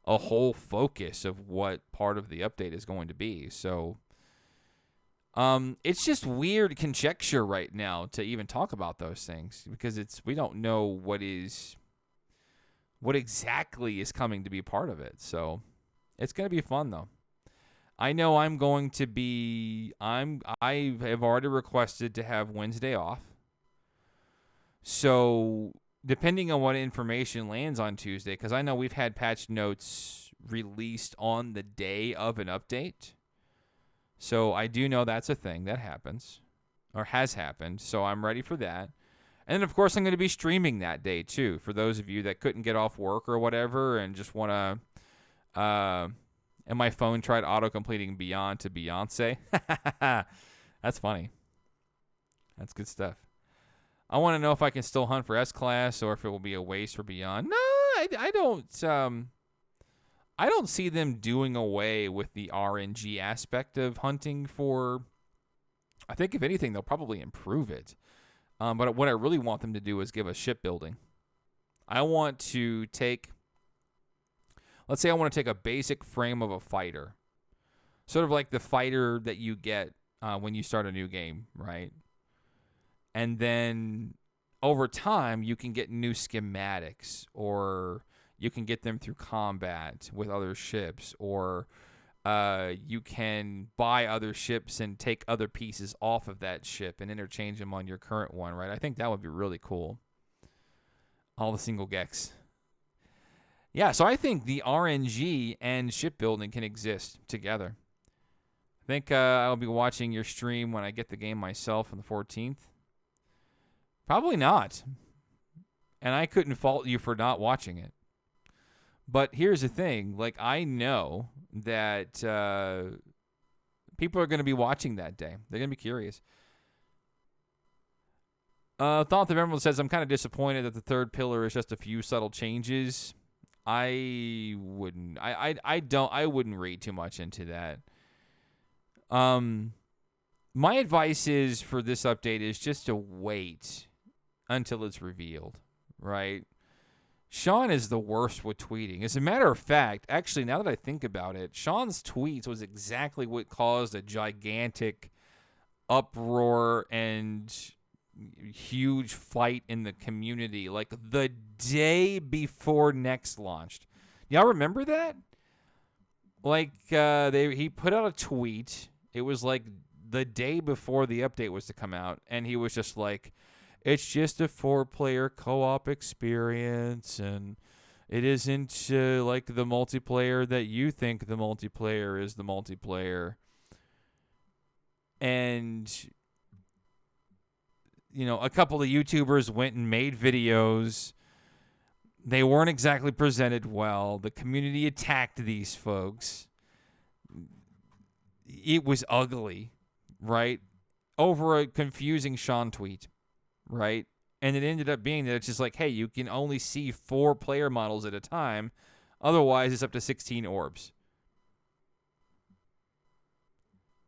A: whole focus of what part of the update is going to be. So it's just weird conjecture right now to even talk about those things, because we don't know what exactly is coming to be part of it. So it's going to be fun, though. I know I'm going to be. I have already requested to have Wednesday off. So depending on what information lands on Tuesday, because I know we've had patch notes released on the day of an update. So I do know that's a thing that happens or has happened. So I'm ready for that. And then, of course, I'm going to be streaming that day, too, for those of you that couldn't get off work or whatever and just want to, and my phone tried auto-completing Beyond to Beyonce. That's funny. That's good stuff. I want to know if I can still hunt for S-Class or if it will be a waste for Beyond. No, I don't see them doing away with the RNG aspect of hunting for. I think, if anything, they'll probably improve it. But what I really want them to do is give us shipbuilding. I want to take, let's say I want to take a basic frame of a fighter. Sort of like the fighter that you get when you start a new game, right? And then over time, you can get new schematics, or you can get them through combat with other ships, or you can buy other ships and take other pieces off of that ship and interchange them on your current one, right? I think that would be really cool. All the single Gex. Yeah, so I think the RNG and shipbuilding can exist together. I think I'll be watching your stream when I get the game myself on the 14th. Probably not. And I couldn't fault you for not watching it. But here's the thing. Like, I know that people are going to be watching that day. They're going to be curious. Thought of Emerald says, I'm kind of disappointed that the third pillar is just a few subtle changes. I wouldn't read too much into that. My advice is for this update is just to wait until it's revealed, right? Sean is the worst with tweeting. As a matter of fact, actually, now that I think about it, Sean's tweets was exactly what caused a gigantic uproar and huge fight in the community, like the day before Next launched. Y'all remember that? Like, he put out a tweet. It was like the day before the update was to come out, and he was just like, it's just a 4-player co-op experience, and it isn't like the multiplayer that you think the multiplayer is the multiplayer. And, you know, a couple of YouTubers went and made videos. They weren't exactly presented well. The community attacked these folks. It was ugly, right? Over a confusing Sean tweet. Right? And it ended up being that it's just like, hey, you can only see 4 player models at a time. Otherwise, it's up to 16 orbs.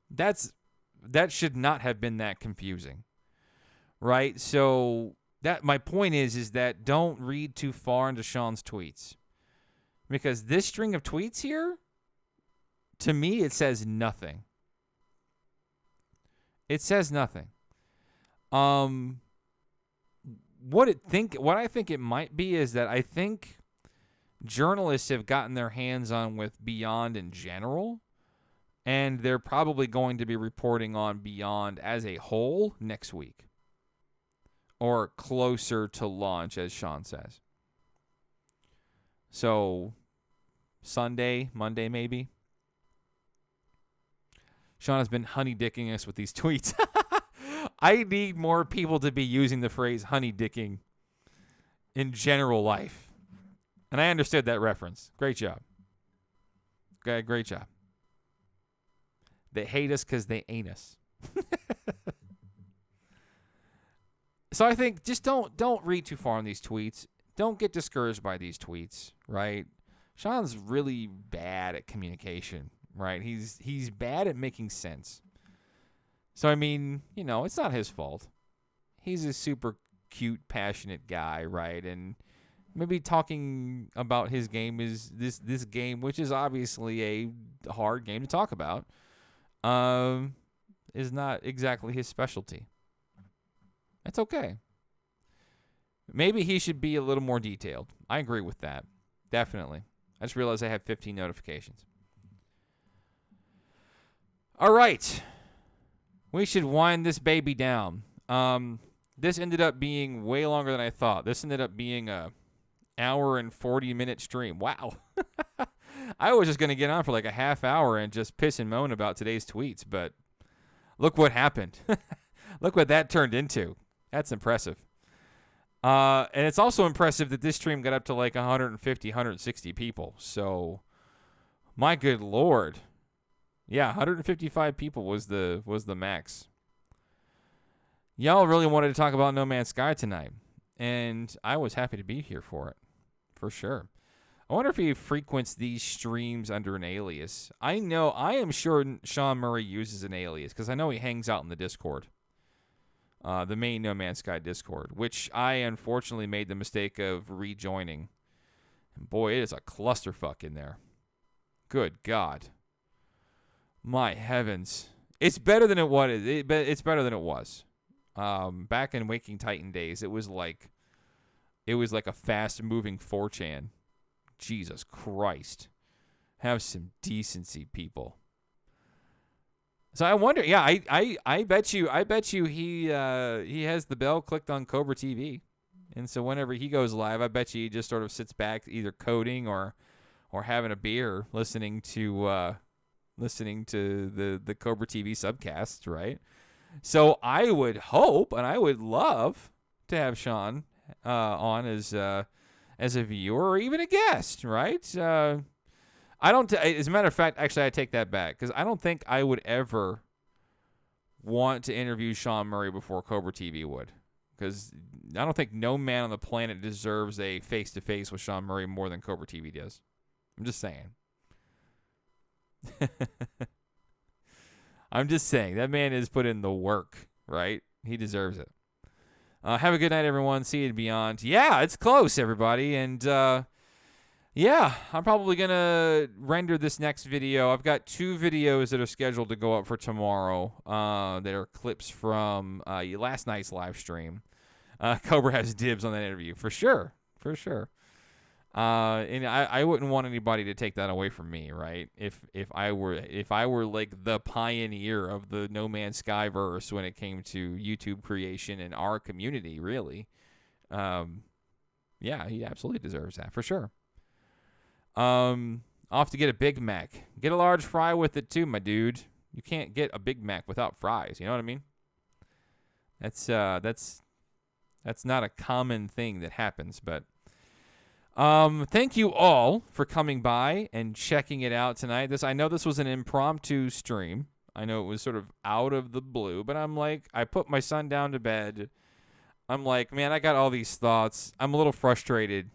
A: That should not have been that confusing. Right? So that my point is that don't read too far into Sean's tweets. Because this string of tweets here, to me, it says nothing. It says nothing. What I think it might be is that I think journalists have gotten their hands on with Beyond in general, and they're probably going to be reporting on Beyond as a whole next week, or closer to launch, as Sean says. So Sunday, Monday, maybe. Sean has been honey-dicking us with these tweets. I need more people to be using the phrase honey-dicking in general life. And I understood that reference. Great job. Okay, great job. They hate us because they ain't us. So I think just don't read too far on these tweets. Don't get discouraged by these tweets, right? Sean's really bad at communication, right? He's bad at making sense. So, I mean, you know, it's not his fault. He's a super cute, passionate guy, right? And maybe talking about his game is this game, which is obviously a hard game to talk about, is not exactly his specialty. That's okay. Maybe he should be a little more detailed. I agree with that. Definitely. I just realized I have 15 notifications. All right. We should wind this baby down. This ended up being way longer than I thought. This ended up being a hour and 40-minute stream. Wow. I was just going to get on for like a half hour and just piss and moan about today's tweets, but look what happened. Look what that turned into. That's impressive. And it's also impressive that this stream got up to like 150, 160 people. So, my good Lord. Yeah, 155 people was the max. Y'all really wanted to talk about No Man's Sky tonight, and I was happy to be here for it, for sure. I wonder if he frequents these streams under an alias. I am sure Sean Murray uses an alias, because I know he hangs out in the Discord. The main No Man's Sky Discord, which I unfortunately made the mistake of rejoining. And boy, it is a clusterfuck in there. Good God. My heavens. It's better than it was. It's better than it was. Back in Waking Titan days, it was like a fast-moving 4chan. Jesus Christ. Have some decency, people. So I wonder, yeah, I bet you he has the bell clicked on Cobra TV. And so whenever he goes live, I bet you he just sort of sits back either coding or having a beer listening to the Cobra TV subcasts, right? So I would hope and I would love to have Sean on as a viewer or even a guest, right? As a matter of fact, actually, I take that back because I don't think I would ever want to interview Sean Murray before Cobra TV would, because I don't think no man on the planet deserves a face-to-face with Sean Murray more than Cobra TV does. I'm just saying. I'm just saying. That man has put in the work, right? He deserves it. Have a good night, everyone. See you and beyond. Yeah, it's close, everybody. And, yeah, I'm probably going to render this next video. I've got 2 videos that are scheduled to go up for tomorrow that are clips from last night's live stream. Cobra has dibs on that interview, for sure. For sure. And I wouldn't want anybody to take that away from me, right? If I were like the pioneer of the No Man's Sky verse when it came to YouTube creation and our community, really, yeah, he absolutely deserves that for sure. Off to get a Big Mac. Get a large fry with it too, my dude. You can't get a Big Mac without fries. You know what I mean? That's not a common thing that happens, but. Thank you all for coming by and checking it out tonight. I know this was an impromptu stream. I know it was sort of out of the blue, but I'm like, I put my son down to bed. I'm like, man, I got all these thoughts. I'm a little frustrated.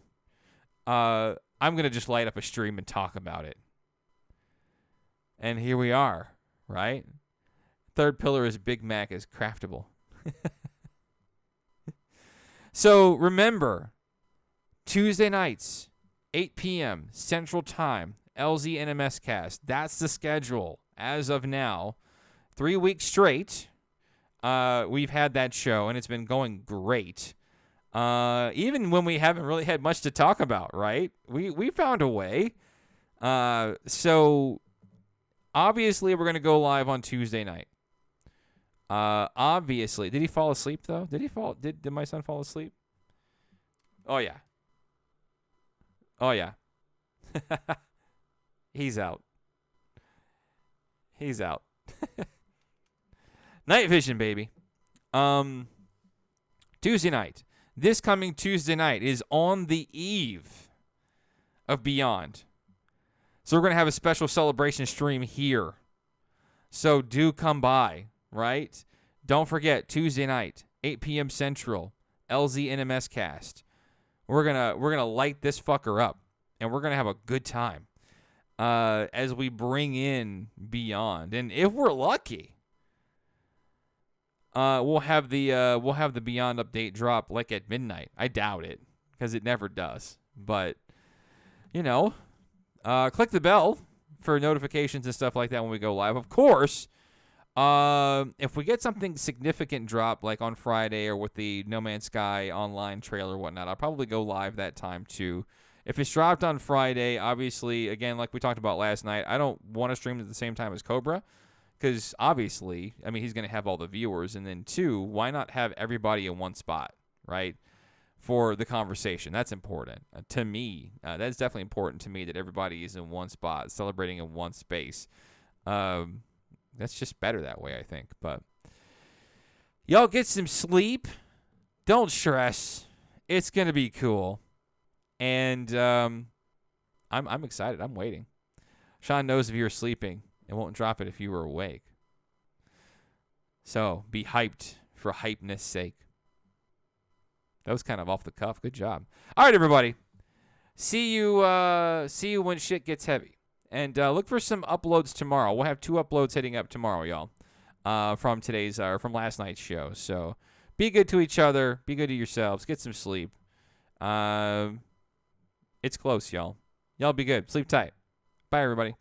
A: I'm going to just light up a stream and talk about it. And here we are, right? Third pillar is Big Mac is craftable. So remember, Tuesday nights, 8 p.m. Central Time, LZ NMS-CAST. That's the schedule as of now. 3 weeks straight, we've had that show, and it's been going great. Even when we haven't really had much to talk about, right? We found a way. So, obviously, we're going to go live on Tuesday night. Obviously. Did he fall asleep, though? Did my son fall asleep? Oh, yeah. Oh, yeah. He's out. He's out. Night vision, baby. Tuesday night. This coming Tuesday night is on the eve of Beyond. So we're going to have a special celebration stream here. So do come by, right? Don't forget, Tuesday night, 8 p.m. Central, LZ NMS-CAST. We're gonna light this fucker up, and we're gonna have a good time as we bring in Beyond. And if we're lucky, we'll have the Beyond update drop like at midnight. I doubt it, because it never does. But you know, click the bell for notifications and stuff like that when we go live. Of course. If we get something significant drop, like on Friday or with the No Man's Sky online trailer or whatnot, I'll probably go live that time too. If it's dropped on Friday, obviously, again, like we talked about last night, I don't want to stream at the same time as Cobra, Because obviously, I mean, he's going to have all the viewers. And then 2, why not have everybody in one spot, right, for the conversation? That's important to me. That's definitely important to me that everybody is in one spot, celebrating in one space. That's just better that way, I think. But y'all get some sleep. Don't stress. It's going to be cool. And I'm excited. I'm waiting. Sean knows if you're sleeping and won't drop it if you were awake. So be hyped for hypeness sake. That was kind of off the cuff. Good job. All right, everybody. See you when shit gets heavy. And look for some uploads tomorrow. We'll have 2 uploads heading up tomorrow, y'all, from from last night's show. So be good to each other. Be good to yourselves. Get some sleep. It's close, y'all. Y'all be good. Sleep tight. Bye, everybody.